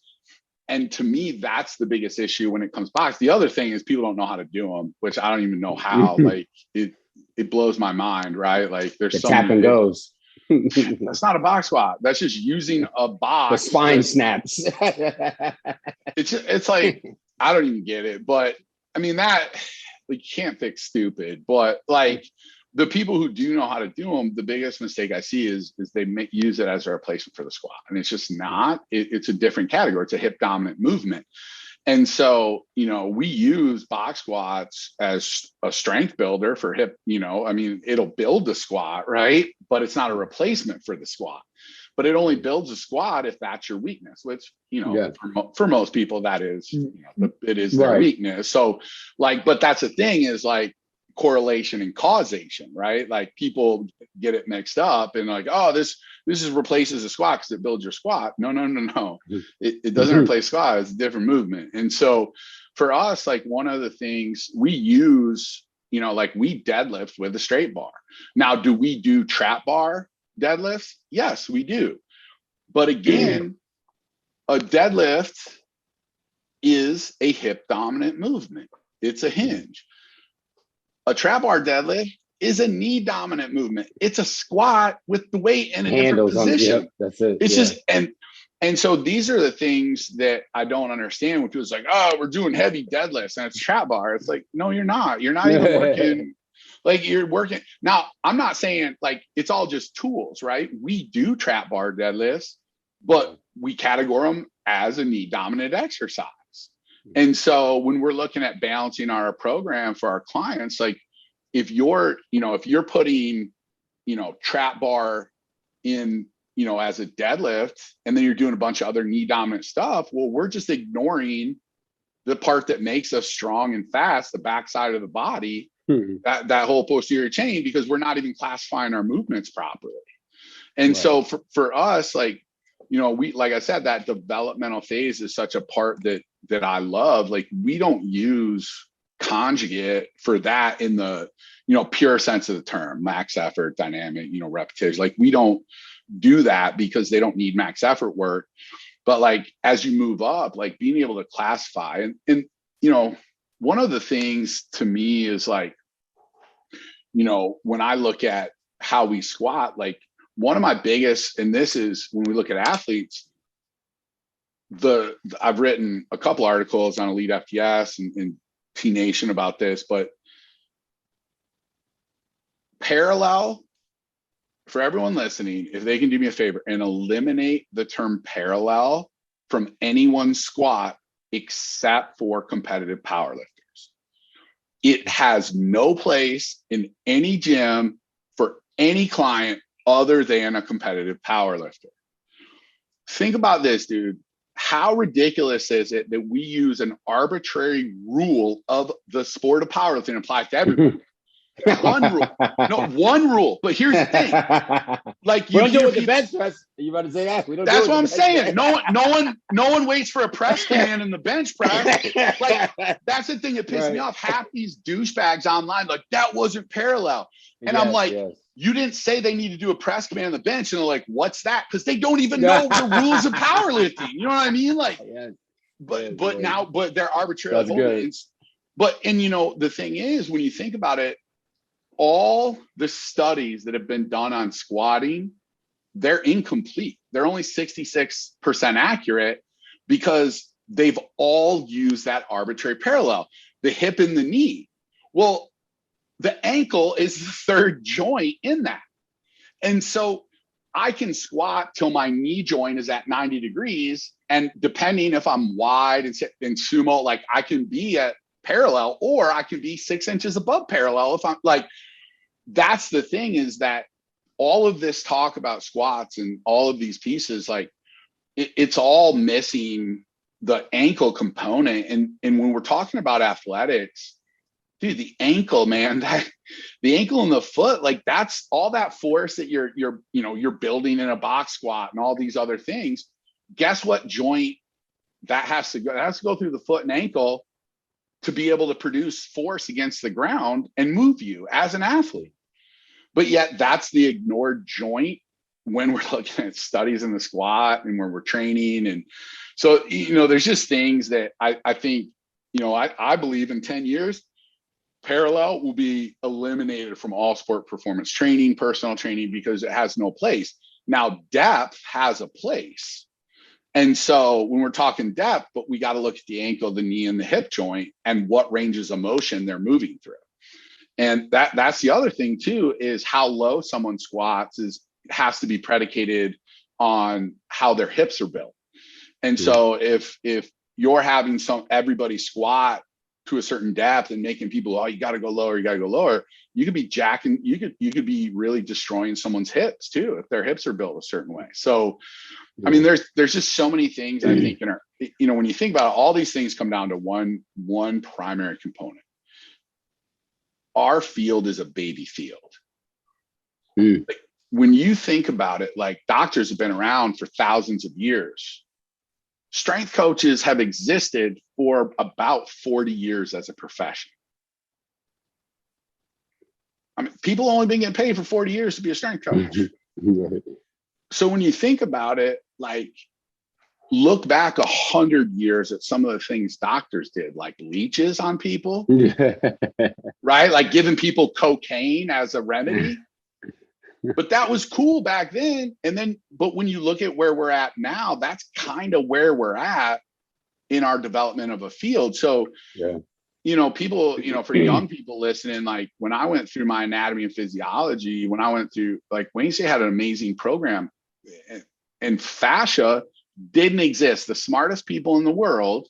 And to me, that's the biggest issue when it comes box. The other thing is people don't know how to do them, which I don't even know how. Like, it blows my mind, right? Like, there's the tap and goes. That's not a box squat. That's just using a box. The spine snaps. It's like, I don't even get it. But I mean, Like, you can't fix stupid, but like the people who do know how to do them, the biggest mistake I see is they use it as a replacement for the squat. And it's just not. It's a different category. It's a hip dominant movement. And so, we use box squats as a strength builder for hip, I mean, it'll build the squat, right? But it's not a replacement for the squat. But it only builds a squat if that's your weakness, which, for most people, that is, it is their weakness. So like, but that's the thing is like correlation and causation, right? Like people get it mixed up and like, oh, this is replaces a squat because it builds your squat. No. It doesn't replace squat. It's a different movement. And so for us, like one of the things we use, like we deadlift with a straight bar. Now, do we do trap bar deadlifts? Yes, we do. But again, a deadlift is a hip dominant movement. It's a hinge. A trap bar deadlift is a knee dominant movement. It's a squat with the weight in a different position. That's it. It's just, and so these are the things that I don't understand when people's like, oh, we're doing heavy deadlifts and it's trap bar. It's like, no, you're not. You're not even working. Like you're working. Now, I'm not saying like it's all just tools, right? We do trap bar deadlifts, but we categorize them as a knee dominant exercise. And so when we're looking at balancing our program for our clients, like if you're putting, trap bar in, as a deadlift, and then you're doing a bunch of other knee dominant stuff, well, we're just ignoring the part that makes us strong and fast, the backside of the body, that whole posterior chain, because we're not even classifying our movements properly. And so for us, like, we, like I said, that developmental phase is such a part that I love. Like we don't use conjugate for that in the, pure sense of the term, max effort, dynamic, repetition. Like we don't do that because they don't need max effort work. But like, as you move up, like being able to classify and one of the things to me is like, when I look at how we squat, like one of my biggest, and this is when we look at athletes, I've written a couple articles on Elite FTS and T Nation about this, but parallel, for everyone listening, if they can do me a favor and eliminate the term parallel from anyone's squat except for competitive powerlifters. It has no place in any gym for any client other than a competitive powerlifter. Think about this, dude. How ridiculous is it that we use an arbitrary rule of the sport of powerlifting and apply it to everyone? One rule. But here's the thing: like we don't do it with the bench press. Are you about to say that? We don't. That's what I'm saying. No one waits for a press command in the bench press. Like that's the thing that pissed me off. Half these douchebags online, like that wasn't parallel, and I'm like, you didn't say they need to do a press command on the bench, and they're like, what's that? Because they don't even know the rules of powerlifting. You know what I mean? Like, but they're arbitrary. That's good. But the thing is, when you think about it, all the studies that have been done on squatting, they're incomplete. They're only 66% accurate because they've all used that arbitrary parallel, the hip and the knee. Well, the ankle is the third joint in that. And so I can squat till my knee joint is at 90 degrees. And depending if I'm wide and sumo, like I can be at parallel, or I can be 6 inches above parallel. If I'm like, that's the thing, is that all of this talk about squats and all of these pieces, like it's all missing the ankle component. And when we're talking about athletics, dude, the ankle, man, the ankle and the foot, like that's all that force that you're building in a box squat and all these other things. Guess what joint that has to go? It has to go through the foot and ankle to be able to produce force against the ground and move you as an athlete. But yet that's the ignored joint when we're looking at studies in the squat and when we're training. And so, there's just things that I think, I believe in 10 years, parallel will be eliminated from all sport performance training, personal training, because it has no place. Now, depth has a place. And so when we're talking depth, but we got to look at the ankle, the knee, and the hip joint and what ranges of motion they're moving through. And that's the other thing too, is how low someone squats has to be predicated on how their hips are built. And so if you're having everybody squat to a certain depth and making people, oh, you got to go lower, you could be jacking, you could be really destroying someone's hips too, if their hips are built a certain way. So, I mean, there's just so many things I think when you think about it, all these things come down to one primary component. Our field is a baby field. Like, when you think about it, like, doctors have been around for thousands of years. Strength coaches have existed for about 40 years as a profession. I mean, people only been getting paid for 40 years to be a strength coach. So when you think about it, like, look back 100 years at some of the things doctors did, like leeches on people, right? Like giving people cocaine as a remedy. But that was cool back then. But when you look at where we're at now, that's kind of where we're at in our development of a field. So, people, for young people listening, like when I went through my anatomy and physiology, like Wayne State had an amazing program, and fascia didn't exist. The smartest people in the world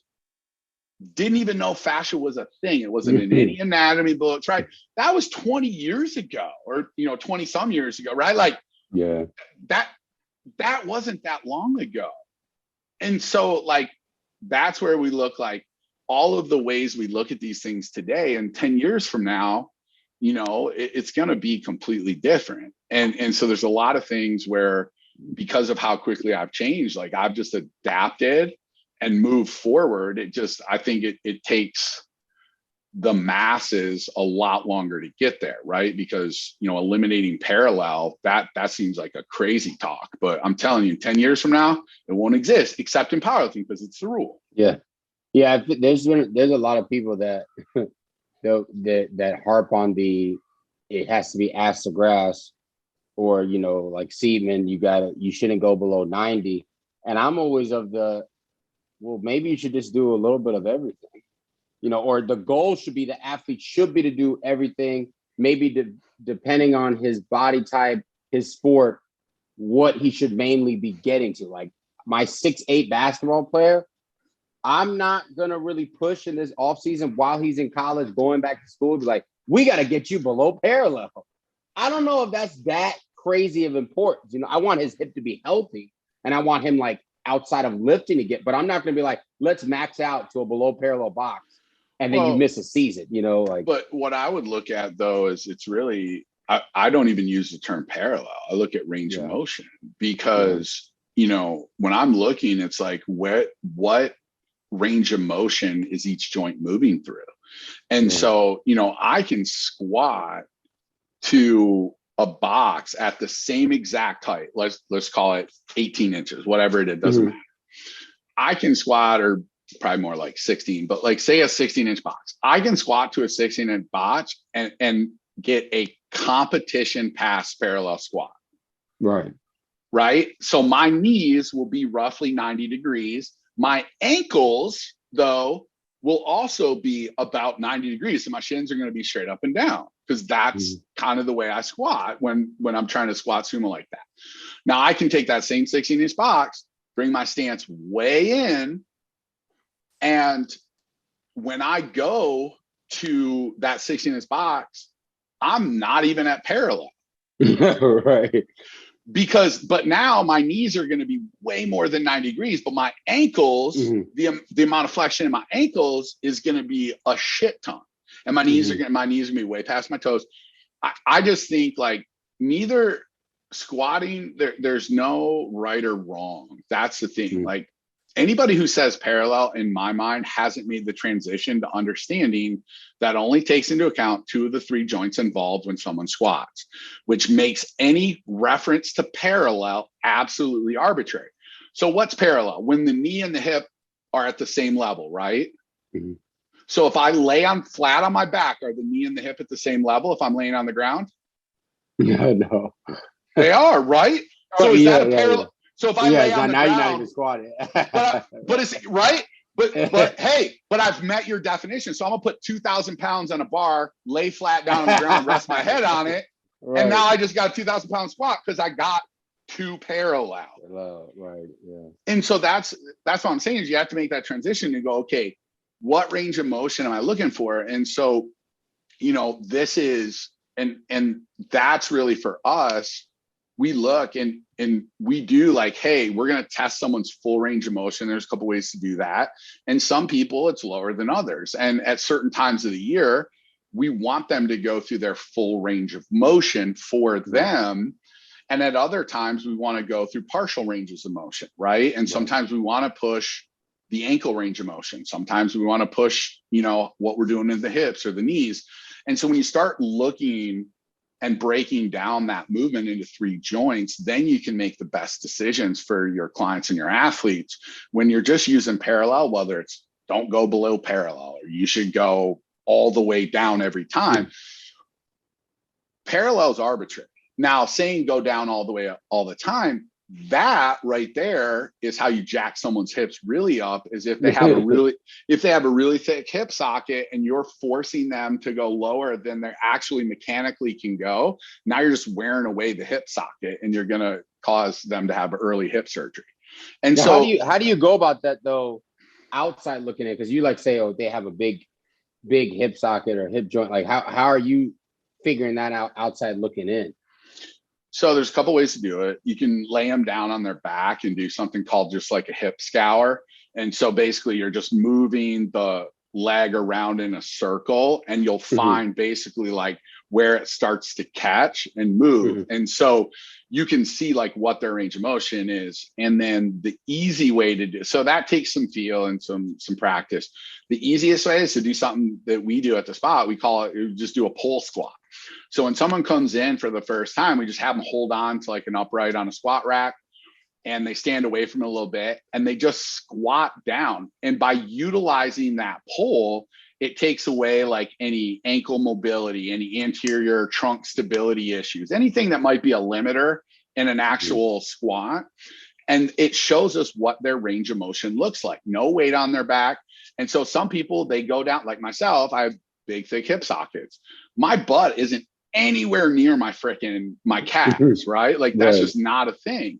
didn't even know fascia was a thing. It wasn't in any anatomy books, right? That was 20 years ago, or 20 some years ago, right? Like, that wasn't that long ago. And so, like, that's where we look, like, all of the ways we look at these things today, and 10 years from now, it's going to be completely different. And so there's a lot of things where, because of how quickly I've changed, like, I've just adapted and moved forward. I think it takes the masses a lot longer to get there, right? Because, eliminating parallel, that seems like a crazy talk, but I'm telling you, 10 years from now, it won't exist except in powerlifting, because it's the rule. Yeah. There's a lot of people that that harp on it has to be ass to grass, or, like Seaman, you shouldn't go below 90. And I'm always of well, maybe you should just do a little bit of everything, or the goal should be, the athlete should be to do everything, maybe depending on his body type, his sport, what he should mainly be getting to. Like, my 6'8" basketball player, I'm not going to really push in this offseason while he's in college, going back to school, be like, we got to get you below parallel. I don't know if that's that crazy of importance. I want his hip to be healthy, and I want him, like, outside of lifting to get, but I'm not going to be like, let's max out to a below parallel box, and then you miss a season, like. But what I would look at, though, is it's really, I don't even use the term parallel. I look at range of motion, because, when I'm looking, it's like, what range of motion is each joint moving through? And so, I can squat to a box at the same exact height. Let's call it 18 inches, whatever it is, doesn't matter. I can squat, or probably more like 16, but like, say a 16-inch box. I can squat to a 16-inch box and get a competition pass parallel squat. Right. So my knees will be roughly 90 degrees. My ankles, though, will also be about 90 degrees. So my shins are going to be straight up and down, because that's kind of the way I squat when I'm trying to squat sumo like that. Now, I can take that same 16-inch box, bring my stance way in, and when I go to that 16-inch box, I'm not even at parallel. Right. But now my knees are going to be way more than 90 degrees, but my ankles, the amount of flexion in my ankles is going to be a shit ton. And my knees are going to be way past my toes. I just think, like, neither squatting, there's no right or wrong. That's the thing. Like, anybody who says parallel, in my mind, hasn't made the transition to understanding that only takes into account 2 of the 3 joints involved when someone squats, which makes any reference to parallel absolutely arbitrary. So what's parallel? When the knee and the hip are at the same level, right? So if I lay flat on my back, are the knee and the hip at the same level if I'm laying on the ground? No. They are, right? So is that a parallel? So if I Yeah, lay it's on not, the now you're not ground, even squatting. but it's right. But hey, but I've met your definition. So I'm gonna put 2,000 pounds on a bar, lay flat down on the ground, rest my head on it, Right. and now I just got a 2,000 pound squat because I got two parallel. Right. Yeah. And so that's what I'm saying is you have to make that transition and go, okay, what range of motion am I looking for? And so, this is and that's really for us. We look and we do like, hey, we're going to test someone's full range of motion. There's a couple ways to do that. And some people it's lower than others. And at certain times of the year, we want them to go through their full range of motion for them. And at other times we want to go through partial ranges of motion, right? And sometimes we want to push the ankle range of motion. Sometimes we want to push, what we're doing in the hips or the knees. And so when you start looking and breaking down that movement into 3 joints, then you can make the best decisions for your clients and your athletes. When you're just using parallel, whether it's don't go below parallel or you should go all the way down every time, parallel is arbitrary. Now, saying go down all the way up all the time, that right there is how you jack someone's hips really up, is if they have a really thick hip socket and you're forcing them to go lower than they actually mechanically can go. Now you're just wearing away the hip socket and you're going to cause them to have early hip surgery. And now, so how do you go about that though, outside looking at it? Because you like say, oh, they have a big hip socket or hip joint. Like how are you figuring that out outside looking in? So there's a couple ways to do it. You can lay them down on their back and do something called just like a hip scour. And so basically you're just moving the leg around in a circle and you'll find basically like where it starts to catch and move. And so you can see like what their range of motion is. And then the easy way to do, so that takes some feel and some practice. The easiest way is to do something that we do at the spot. We call it, we just do a pole squat. So when someone comes in for the first time, we just have them hold on to like an upright on a squat rack and they stand away from it a little bit and they just squat down. And by utilizing that pole, it takes away like any ankle mobility, any anterior trunk stability issues, anything that might be a limiter in an actual squat. And it shows us what their range of motion looks like. No weight on their back. And so some people, they go down, like myself, I have big, thick hip sockets. My butt isn't anywhere near my calves, right? Like that's just not a thing.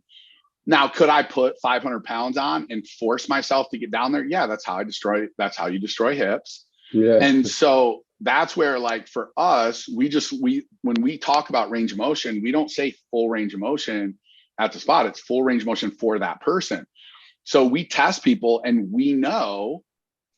Now, could I put 500 pounds on and force myself to get down there? Yeah, that's how you destroy hips. Yeah. And so that's where, like, for us, when we talk about range of motion, we don't say full range of motion at the spot. It's full range of motion for that person. So we test people and we know,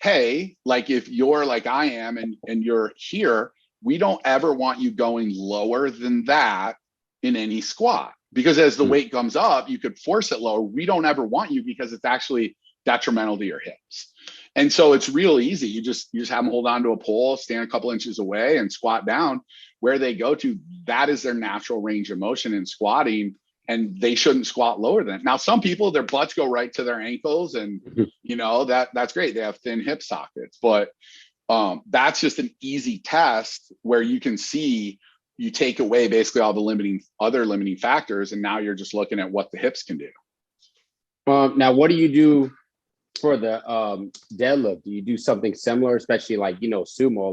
hey, like if you're like I am and you're here, we don't ever want you going lower than that in any squat, because as the weight comes up, you could force it lower. We don't ever want you because it's actually detrimental to your hips. And so it's real easy. You just have them hold on to a pole, stand a couple inches away and squat down. Where they go to, that is their natural range of motion in squatting, and they shouldn't squat lower than it. Now, some people, their butts go right to their ankles and that's great. They have thin hip sockets, but that's just an easy test where you can see, you take away basically all the other limiting factors, and now you're just looking at what the hips can do. Now, what do you do for the deadlift? Do you do something similar, especially like, sumo?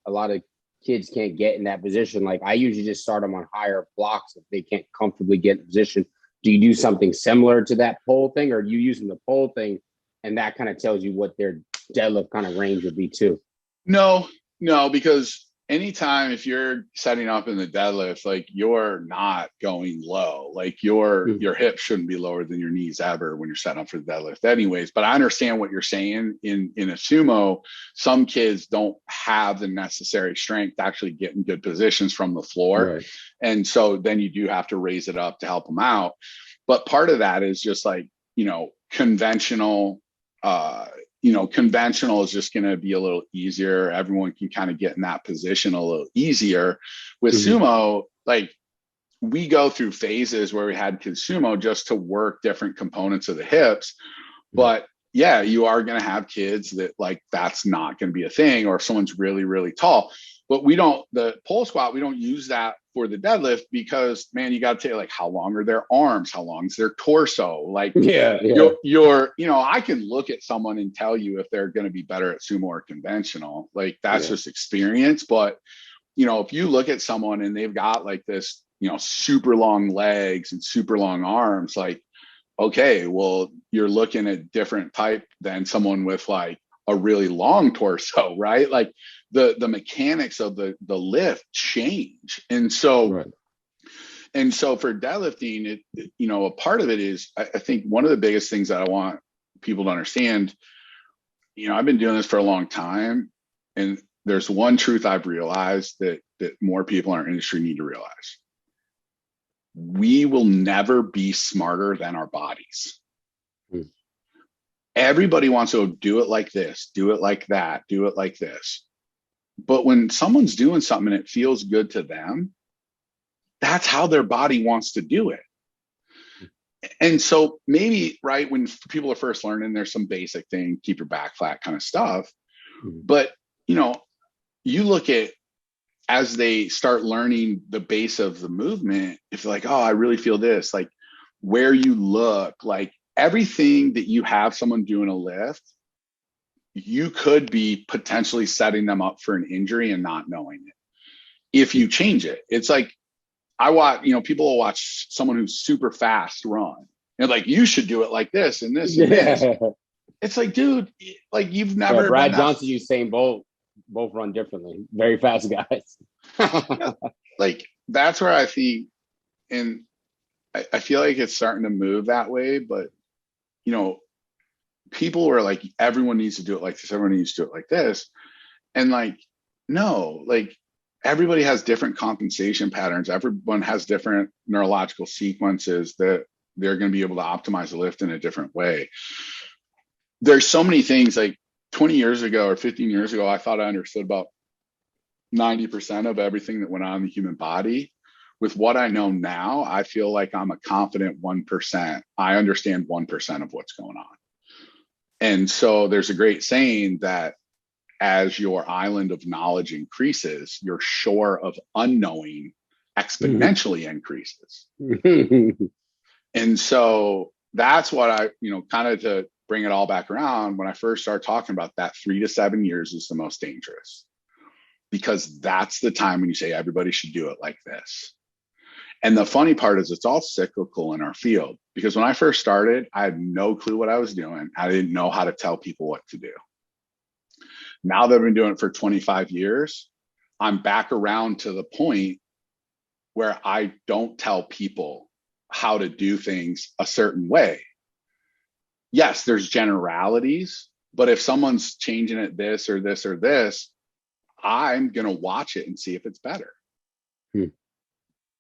A lot of kids can't get in that position. Like I usually just start them on higher blocks if they can't comfortably get in position. Do you do something similar to that pole thing, or are you using the pole thing and that kind of tells you what their deadlift kind of range would be too? No, because anytime if you're setting up in the deadlift, like you're not going low, like your hips shouldn't be lower than your knees ever when you're setting up for the deadlift anyways. But I understand what you're saying. In a sumo, some kids don't have the necessary strength to actually get in good positions from the floor. Right. And so then you do have to raise it up to help them out. But part of that is just like, conventional, conventional is just going to be a little easier. Everyone can kind of get in that position a little easier. With sumo, like we go through phases where we had kids sumo just to work different components of the hips. But yeah, you are going to have kids that like, that's not going to be a thing, or if someone's really, really tall. But the pole squat, we don't use that for the deadlift because, man, you got to take like, how long are their arms? How long is their torso? Like, I can look at someone and tell you if they're going to be better at sumo or conventional. Like, that's just experience. But, if you look at someone and they've got like this, super long legs and super long arms, like, okay, well, you're looking at different type than someone with like a really long torso, right? Like the mechanics of the lift change. And so, and so for deadlifting, a part of it is, I think one of the biggest things that I want people to understand, I've been doing this for a long time, and there's one truth I've realized that more people in our industry need to realize. We will never be smarter than our bodies. Everybody wants to do it like this, do it like that, do it like this. But when someone's doing something and it feels good to them, that's how their body wants to do it. And so maybe, right, when people are first learning, there's some basic thing, keep your back flat kind of stuff. But, you look at, as they start learning the base of the movement, if like, oh, I really feel this, like where you look, like everything that you have someone doing a lift, you could be potentially setting them up for an injury and not knowing it if you change it. It's like, I watch, people will watch someone who's super fast run and like, you should do it like this and this and this. It's like, dude, like you've never Brad Johnson, Usain Bolt, both run differently. Very fast guys. Like that's where I think, and I feel like it's starting to move that way, but people were like, everyone needs to do it like this, everyone needs to do it like this. And like, no, like everybody has different compensation patterns. Everyone has different neurological sequences that they're going to be able to optimize the lift in a different way. There's so many things. Like 20 years ago or 15 years ago, I thought I understood about 90% of everything that went on in the human body. With what I know now, I feel like I'm a confident 1%. I understand 1% of what's going on. And so there's a great saying that as your island of knowledge increases, your shore of unknowing exponentially increases. And so that's what I, kind of to bring it all back around, when I first started talking about that, 3 to 7 years is the most dangerous, because that's the time when you say everybody should do it like this. And the funny part is it's all cyclical in our field, because when I first started, I had no clue what I was doing. I didn't know how to tell people what to do. Now that I've been doing it for 25 years, I'm back around to the point where I don't tell people how to do things a certain way. Yes, there's generalities, but if someone's changing it this or this or this, I'm going to watch it and see if it's better.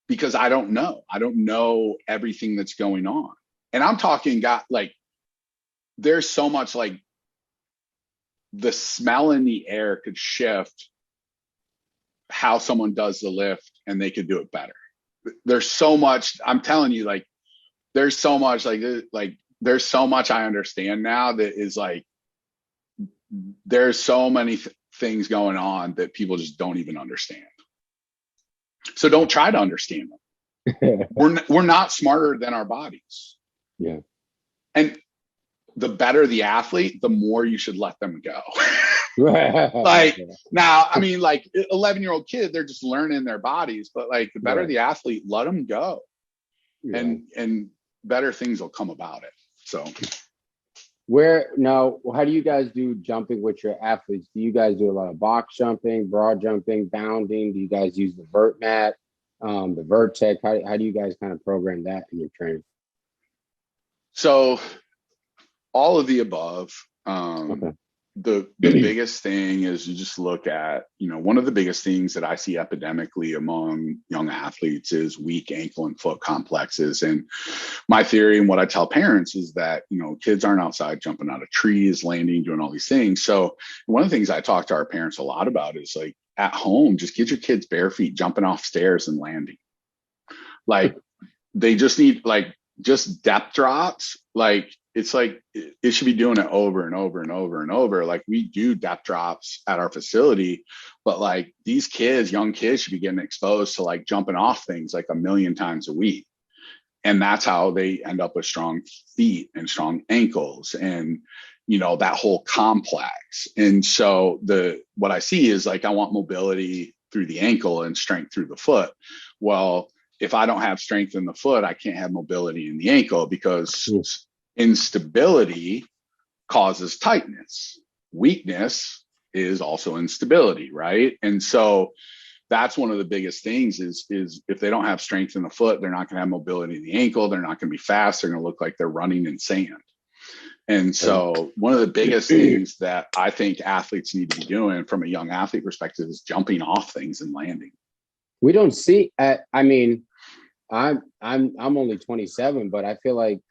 Because I don't know. I don't know everything that's going on. And I'm talking, there's so much, like the smell in the air could shift how someone does the lift and they could do it better. There's so much, I'm telling you, like, there's so much, there's so much I understand now that is like, there's so many things going on that people just don't even understand. So don't try to understand them. We're not smarter than our bodies. Yeah. And the better the athlete, the more you should let them go. Like now, I mean, like 11-year-old kid, they're just learning their bodies, but like the better the athlete, let them go. And better things will come about it. So how do you guys do jumping with your athletes? Do you guys do a lot of box jumping, broad jumping, bounding? Do you guys use the vert mat, the vertec? How do you guys kind of program that in your training? So all of the above. The biggest thing is you just look at, one of the biggest things that I see epidemically among young athletes is weak ankle and foot complexes. And my theory and what I tell parents is that, kids aren't outside jumping out of trees, landing, doing all these things. So one of the things I talk to our parents a lot about is like at home, just get your kids bare feet jumping off stairs and landing. Like they just need just depth drops. Like it's like it should be doing it over and over and over and over. Like we do depth drops at our facility, but like these kids, young kids should be getting exposed to like jumping off things like a million times a week. And that's how they end up with strong feet and strong ankles and, you know, that whole complex. And so what I see is like, I want mobility through the ankle and strength through the foot. Well, if I don't have strength in the foot, I can't have mobility in the ankle, because instability causes tightness. Weakness is also instability, right? And so that's one of the biggest things is if they don't have strength in the foot, they're not going to have mobility in the ankle. They're not going to be fast. They're going to look like they're running in sand. And so one of the biggest things that I think athletes need to be doing from a young athlete perspective is jumping off things and landing. We don't see, I mean, I'm only 27, but I feel like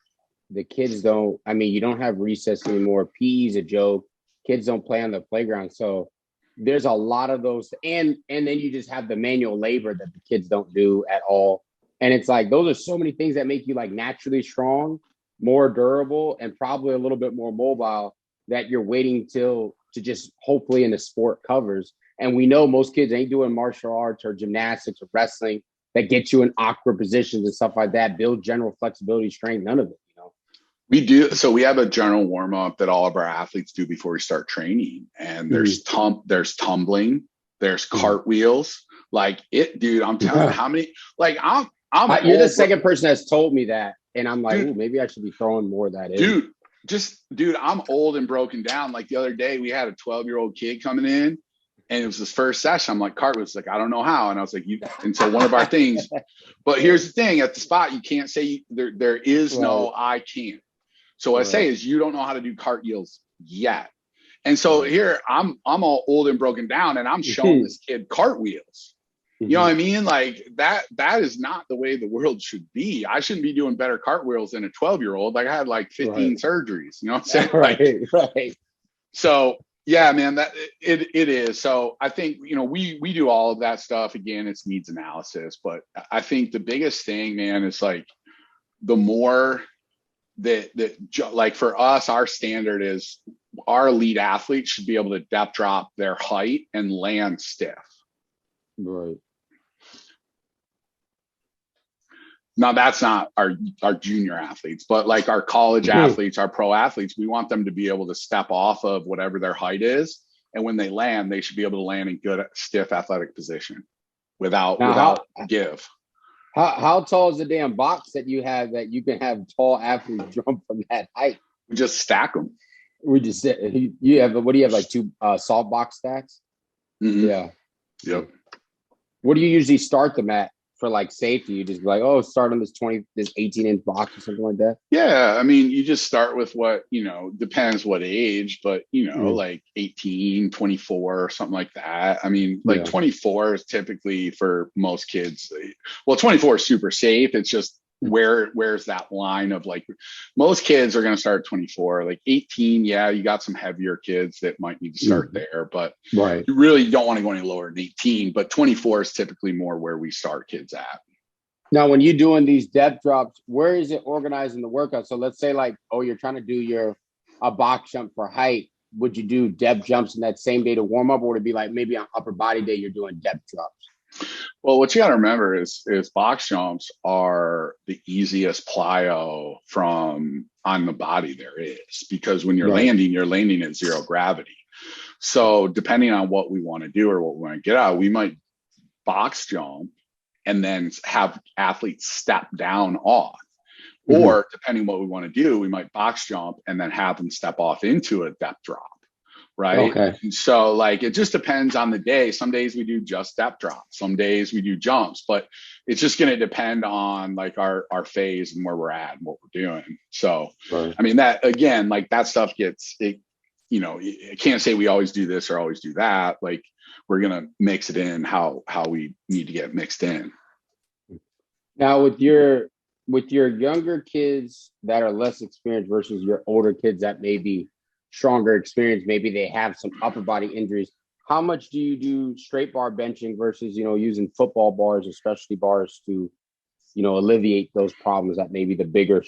the kids don't, I mean, you don't have recess anymore. PE's a joke. Kids don't play on the playground. So there's a lot of those. And then you just have the manual labor that the kids don't do at all. And it's like, those are so many things that make you like naturally strong, more durable, and probably a little bit more mobile that you're waiting till to just hopefully in the sport covers. And we know most kids ain't doing martial arts or gymnastics or wrestling that get you in awkward positions and stuff like that, build general flexibility, strength, none of it, you know? We do. So we have a general warm up that all of our athletes do before we start training. And there's tumbling, there's cartwheels, like it, dude. I'm telling you how many, like you're the second person that's told me that. And I'm like, ooh, maybe I should be throwing more of that in. Dude, I'm old and broken down. Like the other day we had a 12-year-old kid coming in and it was his first session. I'm like, cartwheels, like, I don't know how. And I was like, and so one of our things, but here's the thing, at the spot, you can't say there is no, I can't. So what I say is you don't know how to do cartwheels yet. And so here I'm all old and broken down and I'm showing this kid cartwheels. You know what I mean? Like that is not the way the world should be. I shouldn't be doing better cartwheels than a 12-year-old. Like I had like 15 surgeries, you know what I'm saying? Right. So yeah, man, that it is. So I think, you know, we do all of that stuff. Again, it's needs analysis, but I think the biggest thing, man, is like the more that like for us, our standard is our elite athletes should be able to depth drop their height and land stiff. Right. Now that's not our junior athletes, but like our college athletes, our pro athletes, we want them to be able to step off of whatever their height is. And when they land, they should be able to land in good, stiff athletic position without give. How tall is the damn box that you have that you can have tall athletes jump from that height? We just stack them. We just you have, what do you have, like two soft box stacks? Mm-hmm. Yeah. Yep. What do you usually start them at for like safety? You just be like, oh, start on this 18-inch box or something like that? Yeah. I mean, you just start with what, you know, depends what age, but, you know, like 18, 24 or something like that. I mean, like 24 is typically for most kids. Well, 24 is super safe. It's just where's that line of like most kids are going to start at 24, like 18. Yeah, you got some heavier kids that might need to start there, but you really don't want to go any lower than 18. But 24 is typically more where we start kids at. Now, when you're doing these depth drops, where is it organized in the workout? So let's say like, oh, you're trying to do a box jump for height. Would you do depth jumps in that same day to warm up, or would it be like maybe on upper body day you're doing depth drops? Well, what you got to remember is box jumps are the easiest plyo from on the body there is, because when you're landing at zero gravity. So depending on what we want to do or what we want to get out, we might box jump and then have athletes step down off. Or depending what we want to do, we might box jump and then have them step off into a depth drop. Right. Okay. So like, it just depends on the day. Some days we do just depth drops. Some days we do jumps, but it's just going to depend on like our phase and where we're at and what we're doing. So, I mean, that again, like that stuff gets, it, you know, I can't say we always do this or always do that. Like we're going to mix it in how we need to get mixed in. Now with your younger kids that are less experienced versus your older kids that may be stronger experience, maybe they have some upper body injuries, how much do you do straight bar benching versus, you know, using football bars or specialty bars to, you know, alleviate those problems that maybe the bigger,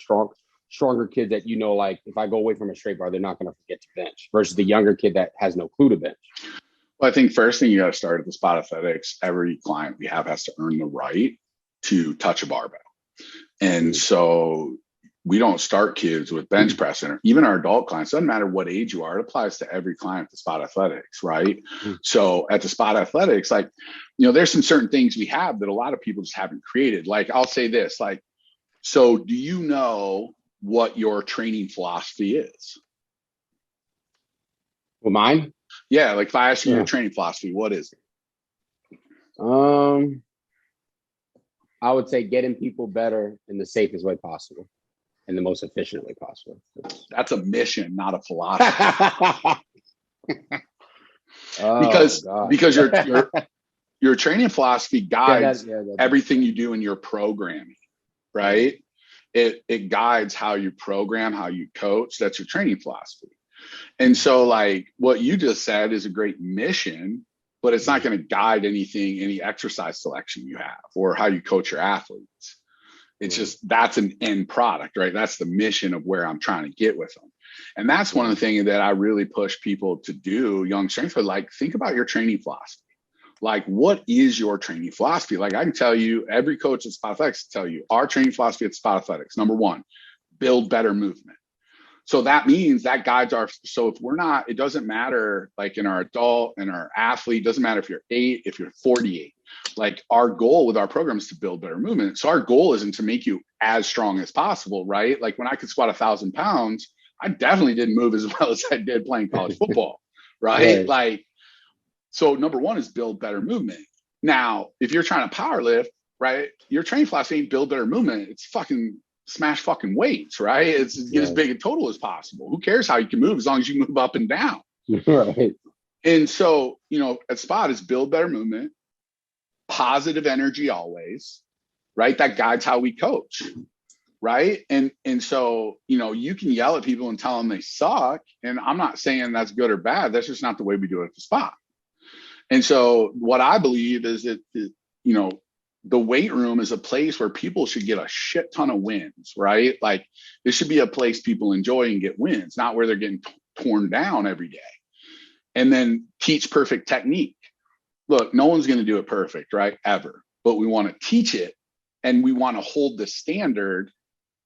stronger kids that, you know, like if I go away from a straight bar, they're not going to forget to bench versus the younger kid that has no clue to bench? Well, I think first thing you got to start at the spot athletics, every client we have has to earn the right to touch a barbell. And so we don't start kids with bench press, and even our adult clients, doesn't matter what age you are, it applies to every client at the spot athletics, right? So at the spot athletics, like, you know, there's some certain things we have that a lot of people just haven't created. Like, I'll say this, like, so do you know what your training philosophy is? Well, mine? Yeah, like if I ask you your training philosophy, what is it? I would say getting people better in the safest way possible and the most efficient way possible. That's a mission, not a philosophy. Because your training philosophy guides everything you do in your programming, right? It guides how you program, how you coach. That's your training philosophy. And so, like, what you just said is a great mission, but it's not going to guide anything, any exercise selection you have or how you coach your athletes. It's just, that's an end product, right? That's the mission of where I'm trying to get with them. And that's one of the things that I really push people to do, young strength, like, think about your training philosophy. Like, what is your training philosophy? Like, I can tell you, every coach at Spot Athletics tell you our training philosophy at Spot Athletics, number one, build better movement. So that means that guides our, so if we're not, it doesn't matter, like in our adult and our athlete, doesn't matter if you're 8, if you're 48, like our goal with our program is to build better movement. So our goal isn't to make you as strong as possible, right? Like when I could squat 1,000 pounds, I definitely didn't move as well as I did playing college football, right? Like, so number one is build better movement. Now, if you're trying to power lift, right, your training philosophy ain't build better movement. It's fucking smash fucking weights, right? It's get as big a total as possible. Who cares how you can move as long as you move up and down? Right. And so, you know, at Spot is build better movement, positive energy always, right? That guides how we coach, right? And so, you know, you can yell at people and tell them they suck. And I'm not saying that's good or bad. That's just not the way we do it at the Spot. And so what I believe is that, you know, the weight room is a place where people should get a shit ton of wins, right? Like this should be a place people enjoy and get wins, not where they're getting torn down every day. And then teach perfect technique. Look, no one's going to do it perfect, right? Ever. But we want to teach it and we want to hold the standard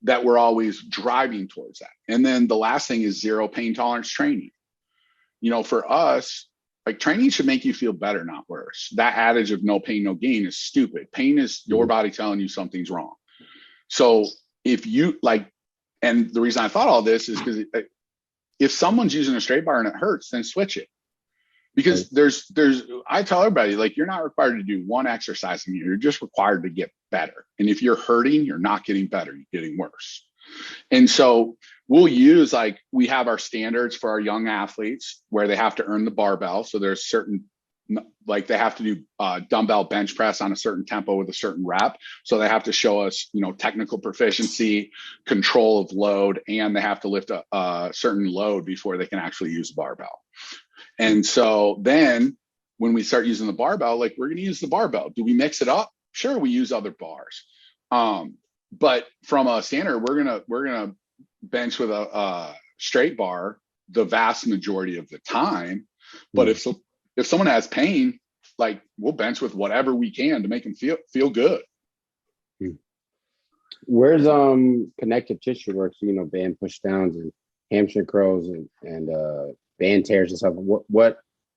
that we're always driving towards that. And then the last thing is zero pain tolerance training. You know, for us, like training should make you feel better, not worse. That adage of no pain, no gain is stupid. Pain is your body telling you something's wrong. So if you like, and the reason I thought all this is because if someone's using a straight bar and it hurts, then switch it. Because I tell everybody, like, you're not required to do one exercise in here. You're just required to get better. And if you're hurting, you're not getting better, you're getting worse. And so we'll use, like, we have our standards for our young athletes where they have to earn the barbell. So there's certain, like they have to do dumbbell bench press on a certain tempo with a certain rep. So they have to show us, you know, technical proficiency, control of load, and they have to lift a certain load before they can actually use the barbell. And so then when we start using the barbell, like we're going to use the barbell. Do we mix it up? Sure, we use other bars. But from a standard, we're gonna bench with a straight bar the vast majority of the time. But if someone has pain, like we'll bench with whatever we can to make them feel good. Where's connective tissue work? So, you know, band push downs and hamstring curls and band tears and stuff.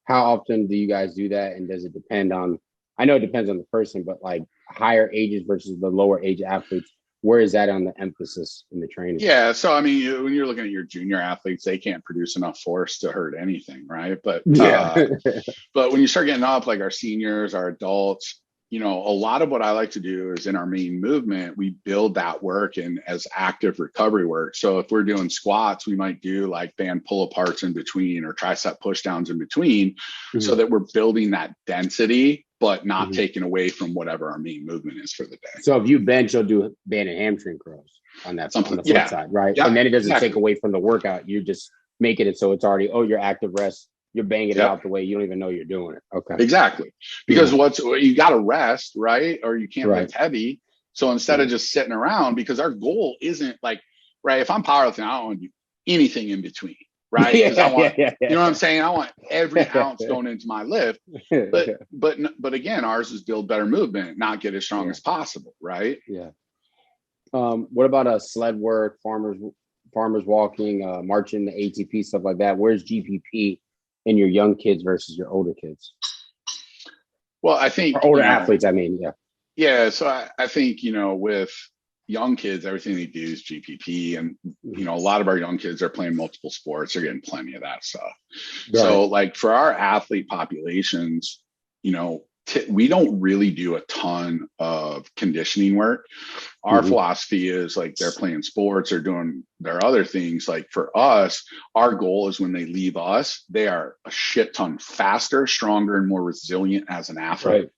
How often do you guys do that? And does it depend on? I know it depends on the person, but like higher ages versus the lower age athletes, where is that on the emphasis in the training? Yeah. So, I mean, when you're looking at your junior athletes, they can't produce enough force to hurt anything. Right. But, but when you start getting up, like our seniors, our adults, you know, a lot of what I like to do is in our main movement, we build that work in as active recovery work. So if we're doing squats, we might do like band pull aparts in between or tricep push downs in between so that we're building that density, but not taking away from whatever our main movement is for the day. So if you bench, you'll do band and hamstring curls on that on the flip side, right? And then it doesn't take away from the workout. You just make it so it's already, your active rest. You're banging it out the way you don't even know you're doing it. Okay. Exactly. Because you got to rest, right? Or you can't lift heavy. So instead of just sitting around, because our goal isn't like, right? If I'm powerlifting, I don't want to do anything in between, right? Because I want, you know what I'm saying? I want every ounce going into my lift. But again, ours is build better movement, not get as strong as possible, right? Yeah. What about sled work, farmers walking, marching, the ATP, stuff like that? Where's GPP in your young kids versus your older kids? Well, I think or older athletes, I mean, yeah. So I think, with young kids, everything they do is GPP, and a lot of our young kids are playing multiple sports. They're getting plenty of that stuff. Right. So like for our athlete populations, we don't really do a ton of conditioning work. Our philosophy is like they're playing sports or doing their other things. Like for us, our goal is when they leave us, they are a shit ton faster, stronger, and more resilient as an athlete. Right.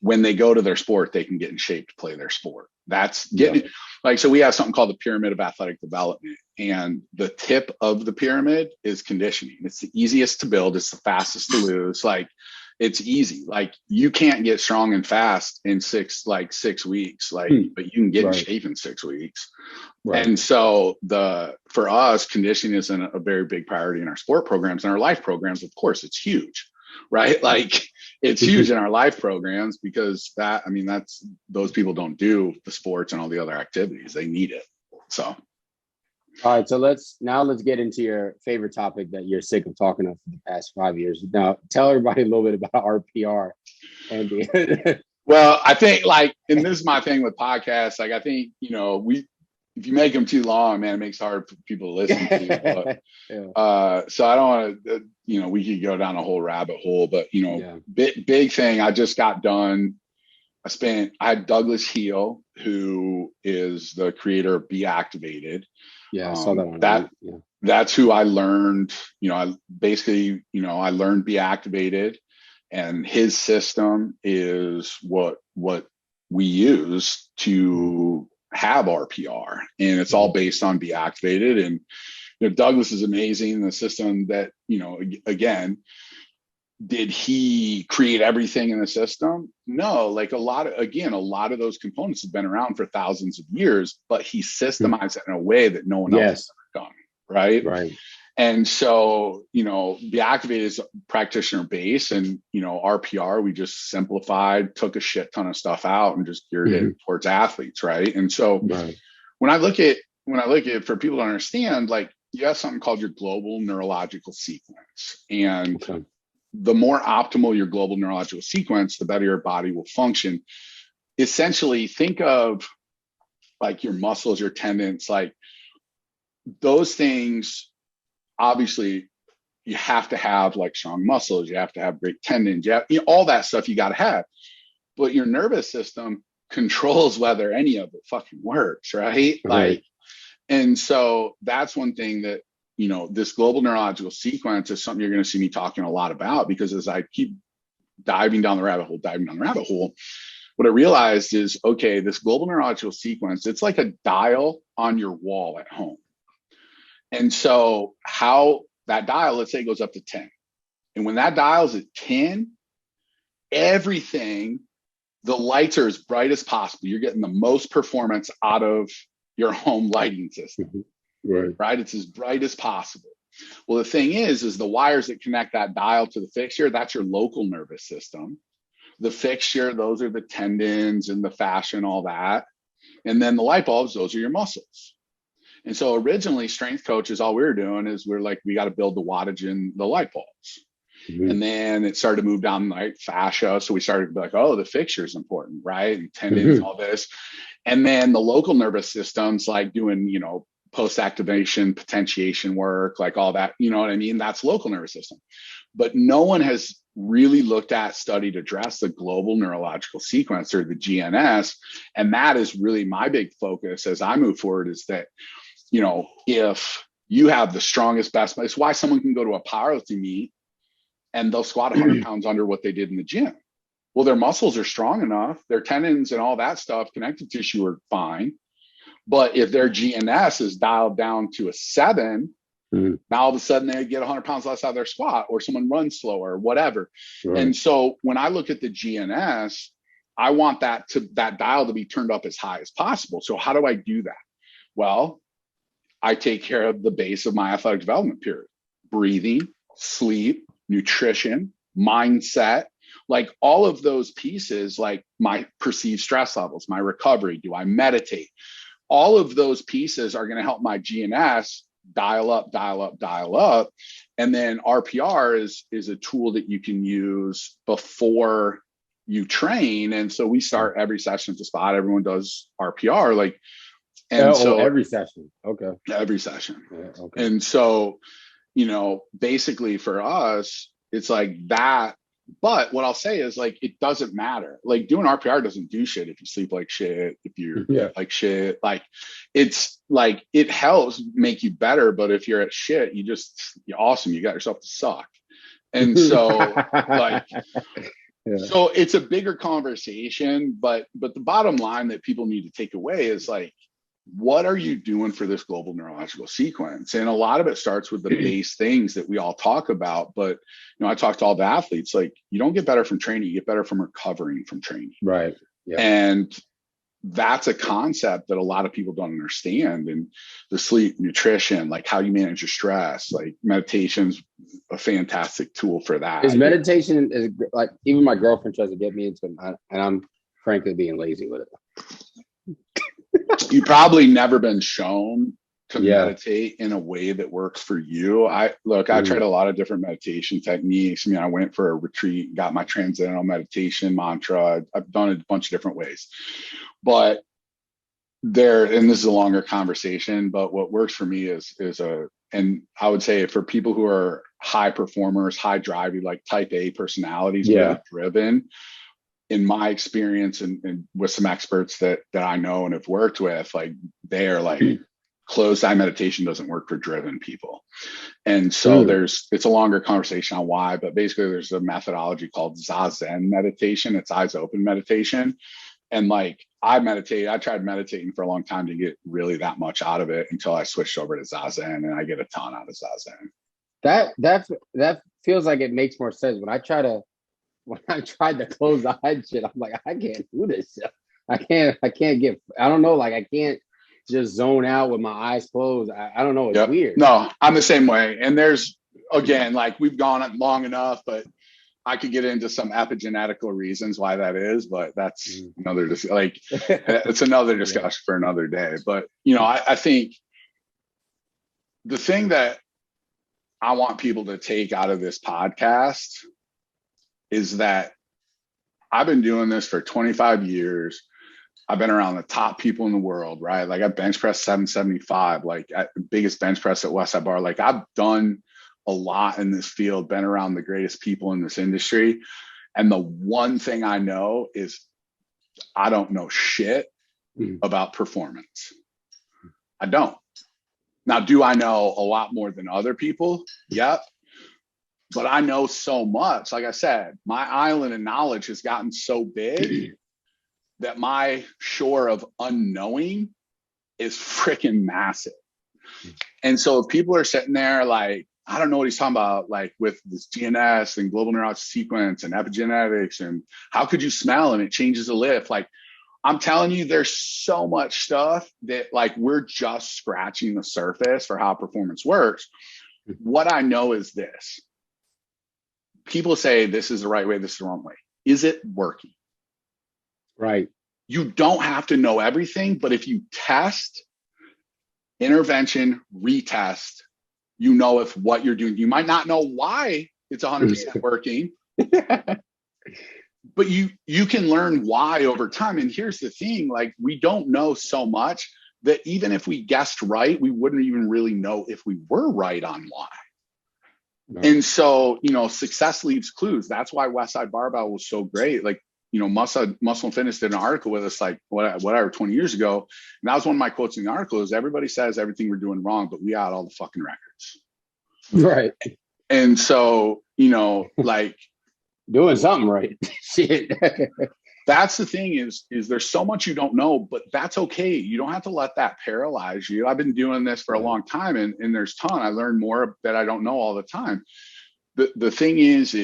When they go to their sport, they can get in shape to play their sport. That's getting so we have something called the pyramid of athletic development, and the tip of the pyramid is conditioning. It's the easiest to build. It's the fastest to lose. Like it's easy. Like you can't get strong and fast in 6 weeks, but you can get in shape in 6 weeks. Right. And so for us, conditioning is a very big priority in our sport programs and our life programs. Of course, it's huge, right? Like it's huge in our life programs because that's those people don't do the sports and all the other activities. They need it. So. All right. So let's get into your favorite topic that you're sick of talking about for the past 5 years. Now tell everybody a little bit about RPR. Well, I think and this is my thing with podcasts. Like I think, if you make them too long, man, it makes it hard for people to listen to. But, so I don't want to, we could go down a whole rabbit hole, but, big thing. I just got done. I had Douglas Heel, who is the creator of Be Activated. Yeah, I saw that on that's who I learned, I learned Be Activated, and his system is what we use to have RPR, and it's all based on Be Activated. And Douglas is amazing. The system that again, did he create everything in the system? No, like a lot of those components have been around for thousands of years, but he systemized it in a way that no one else has ever done. Right. And so, Be Activated is practitioner base, and, RPR, we just simplified, took a shit ton of stuff out and just geared it towards athletes. Right. And so when I look at for people to understand, like you have something called your global neurological sequence, and the more optimal your global neurological sequence, the better your body will function. Essentially, think of like your muscles, your tendons, like those things. Obviously, you have to have like strong muscles. You have to have great tendons. All that stuff you got to have. But your nervous system controls whether any of it fucking works, right? Like, and so that's one thing that, this global neurological sequence is something you're going to see me talking a lot about, because as I keep diving down the rabbit hole, what I realized is, okay, this global neurological sequence, it's like a dial on your wall at home. And so how that dial, let's say, goes up to 10. And when that dial's at 10, everything, the lights are as bright as possible. You're getting the most performance out of your home lighting system. Right? It's as bright as possible. Well, the thing is the wires that connect that dial to the fixture, that's your local nervous system. The fixture, those are the tendons and the fascia and all that. And then the light bulbs, those are your muscles. And so originally, strength coaches, all we were doing is we got to build the wattage in the light bulbs. And then it started to move down like fascia. So we started to be like, oh, the fixture is important, right? And tendons, all this. And then the local nervous system's like doing, post-activation, potentiation work, like all that, you know what I mean? That's local nervous system. But no one has really looked at, studied, addressed the global neurological sequence, or the GNS. And that is really my big focus as I move forward, is that, if you have the strongest, best, it's why someone can go to a powerlifting meet and they'll squat 100 pounds under what they did in the gym. Well, their muscles are strong enough, their tendons and all that stuff, connective tissue are fine. But if their GNS is dialed down to a 7, now all of a sudden they get 100 pounds less out of their squat, or someone runs slower, or whatever. And so when I look at the GNS, I want that dial to be turned up as high as possible. So how do I do that? Well, I take care of the base of my athletic development period: breathing, sleep, nutrition, mindset, like all of those pieces, like my perceived stress levels, my recovery. Do I meditate? All of those pieces are going to help my GNS dial up, dial up, dial up. And then RPR is a tool that you can use before you train. And so we start every session at the spot. Everyone does RPR, like, and so every session. Okay. Every session. Yeah, okay. And so, basically for us, it's like that. But what I'll say is, like, it doesn't matter. Like, doing RPR doesn't do shit if you sleep like shit, if you're like shit. Like, it's like, it helps make you better. But if you're at shit, you're awesome. You got yourself to suck. And so like, so it's a bigger conversation, but the bottom line that people need to take away is, like, what are you doing for this global neurological sequence? And a lot of it starts with the base things that we all talk about. But, I talk to all the athletes, like, you don't get better from training, you get better from recovering from training. Right. Yeah. And that's a concept that a lot of people don't understand. And the sleep, nutrition, like how you manage your stress, like meditation's a fantastic tool for that. Meditation is like, even my girlfriend tries to get me into it, and I'm frankly being lazy with it. You've probably never been shown to meditate in a way that works for you. I tried a lot of different meditation techniques. I went for a retreat, got my transcendental meditation mantra. I've done it a bunch of different ways, but and this is a longer conversation, but what works for me and I would say for people who are high performers, high driving, like type A personalities, really driven, in my experience and with some experts that I know and have worked with, like, they are like, closed eye meditation doesn't work for driven people. And so it's a longer conversation on why, but basically there's a methodology called Zazen meditation. It's eyes open meditation. And like, I tried meditating for a long time to get really that much out of it until I switched over to Zazen, and I get a ton out of Zazen. That feels like it makes more sense. When I tried to close the eye shit, I'm like, I can't do this. I can't I don't know. Like, I can't just zone out with my eyes closed. I don't know. It's weird. No, I'm the same way. And there's, again, like, we've gone on long enough, but I could get into some epigenetical reasons why that is, but that's another, it's another discussion for another day. But, I think the thing that I want people to take out of this podcast is that I've been doing this for 25 years. I've been around the top people in the world, right? Like, I bench press 775, like at the biggest bench press at Westside Bar. Like, I've done a lot in this field, been around the greatest people in this industry. And the one thing I know is I don't know shit about performance. I don't. Now, do I know a lot more than other people? Yep. But I know so much. Like I said, my island of knowledge has gotten so big that my shore of unknowing is freaking massive. And so if people are sitting there like, I don't know what he's talking about, like with this GNS and global neurological sequence and epigenetics and how could you smell and it changes the lift. Like, I'm telling you, there's so much stuff that, like, we're just scratching the surface for how performance works. What I know is this. People say this is the right way, this is the wrong way. Is it working? Right. You don't have to know everything, but if you test, intervention, retest, you know if what you're doing, you might not know why it's 100% working, but you can learn why over time. And here's the thing, like, we don't know so much that even if we guessed right, we wouldn't even really know if we were right on why. No. And so, success leaves clues. That's why Westside Barbell was so great. Like, Muscle and Fitness did an article with us, like, whatever, 20 years ago. And that was one of my quotes in the article is, everybody says everything we're doing wrong, but we got all the fucking records. Right. And so, like, doing something right. Shit. That's the thing is there's so much you don't know, but that's okay. You don't have to let that paralyze you. I've been doing this for a long time, and there's ton. I learn more that I don't know all the time. The thing is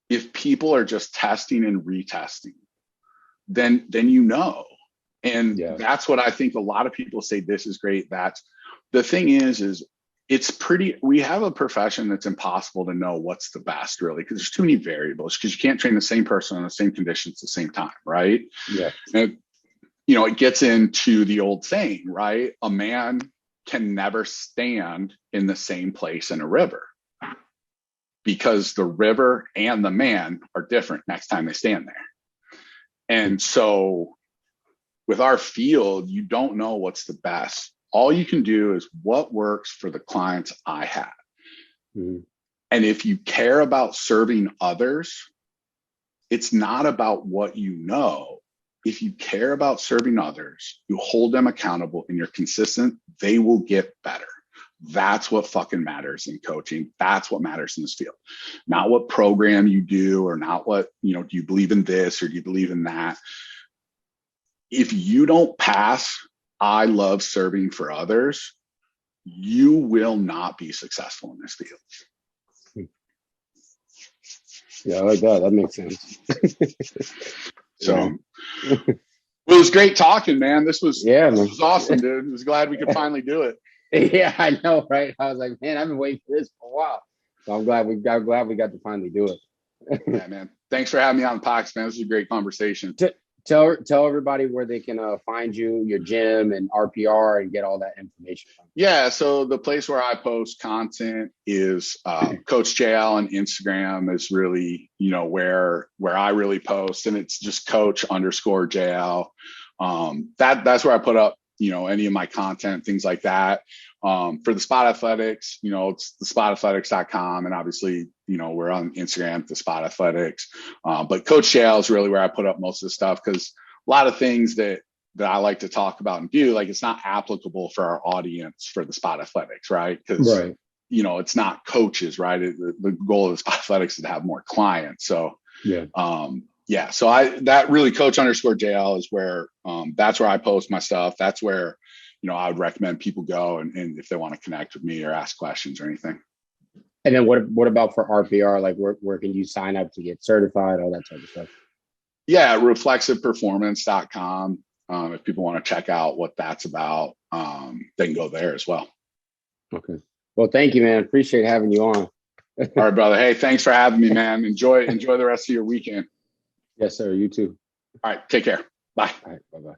if people are just testing and retesting, then And that's what I think a lot of people say, this is great. the thing is we have a profession that's impossible to know what's the best really, because there's too many variables, because you can't train the same person in the same conditions at the same time, right? Yeah. And, it gets into the old saying, right? A man can never stand in the same place in a river, because the river and the man are different next time they stand there. And so with our field, you don't know what's the best. All you can do is what works for the clients I have. Mm-hmm. And if you care about serving others, it's not about what you know. If you care about serving others, you hold them accountable and you're consistent, they will get better. That's what fucking matters in coaching. That's what matters in this field. Not what program you do, or not what, do you believe in this or do you believe in that? If you don't pass, I love serving for others, you will not be successful in this field. Yeah, I like that. That makes sense. So it was great talking, man. This was awesome, dude. I was glad we could finally do it. Yeah, I know, right? I was like, man, I've been waiting for this for a while. So I'm glad we got to finally do it. Yeah, man. Thanks for having me on the podcast, man. This was a great conversation. Tell everybody where they can find you, your gym and RPR, and get all that information from. Yeah, so the place where I post content is Coach Jl on Instagram is really, where I really post, and it's just Coach_JL. That's where I put up, any of my content, things like that. For the Spot Athletics, it's thespotathletics.com, and obviously, we're on Instagram, the Spot Athletics. But Coach Jl is really where I put up most of the stuff, because a lot of things that I like to talk about and do, like, it's not applicable for our audience for the Spot Athletics, right? Because it's not coaches, right? The goal of the Spot Athletics is to have more clients. So so that really Coach_JL is where that's where I post my stuff. That's where I would recommend people go, and if they want to connect with me or ask questions or anything. And then what about for RPR? Like, where can you sign up to get certified, all that type of stuff? Yeah, reflexiveperformance.com. If people want to check out what that's about, they can go there as well. Okay. Well, thank you, man. Appreciate having you on. All right, brother. Hey, thanks for having me, man. Enjoy the rest of your weekend. Yes, sir. You too. All right. Take care. Bye. All right. Bye-bye.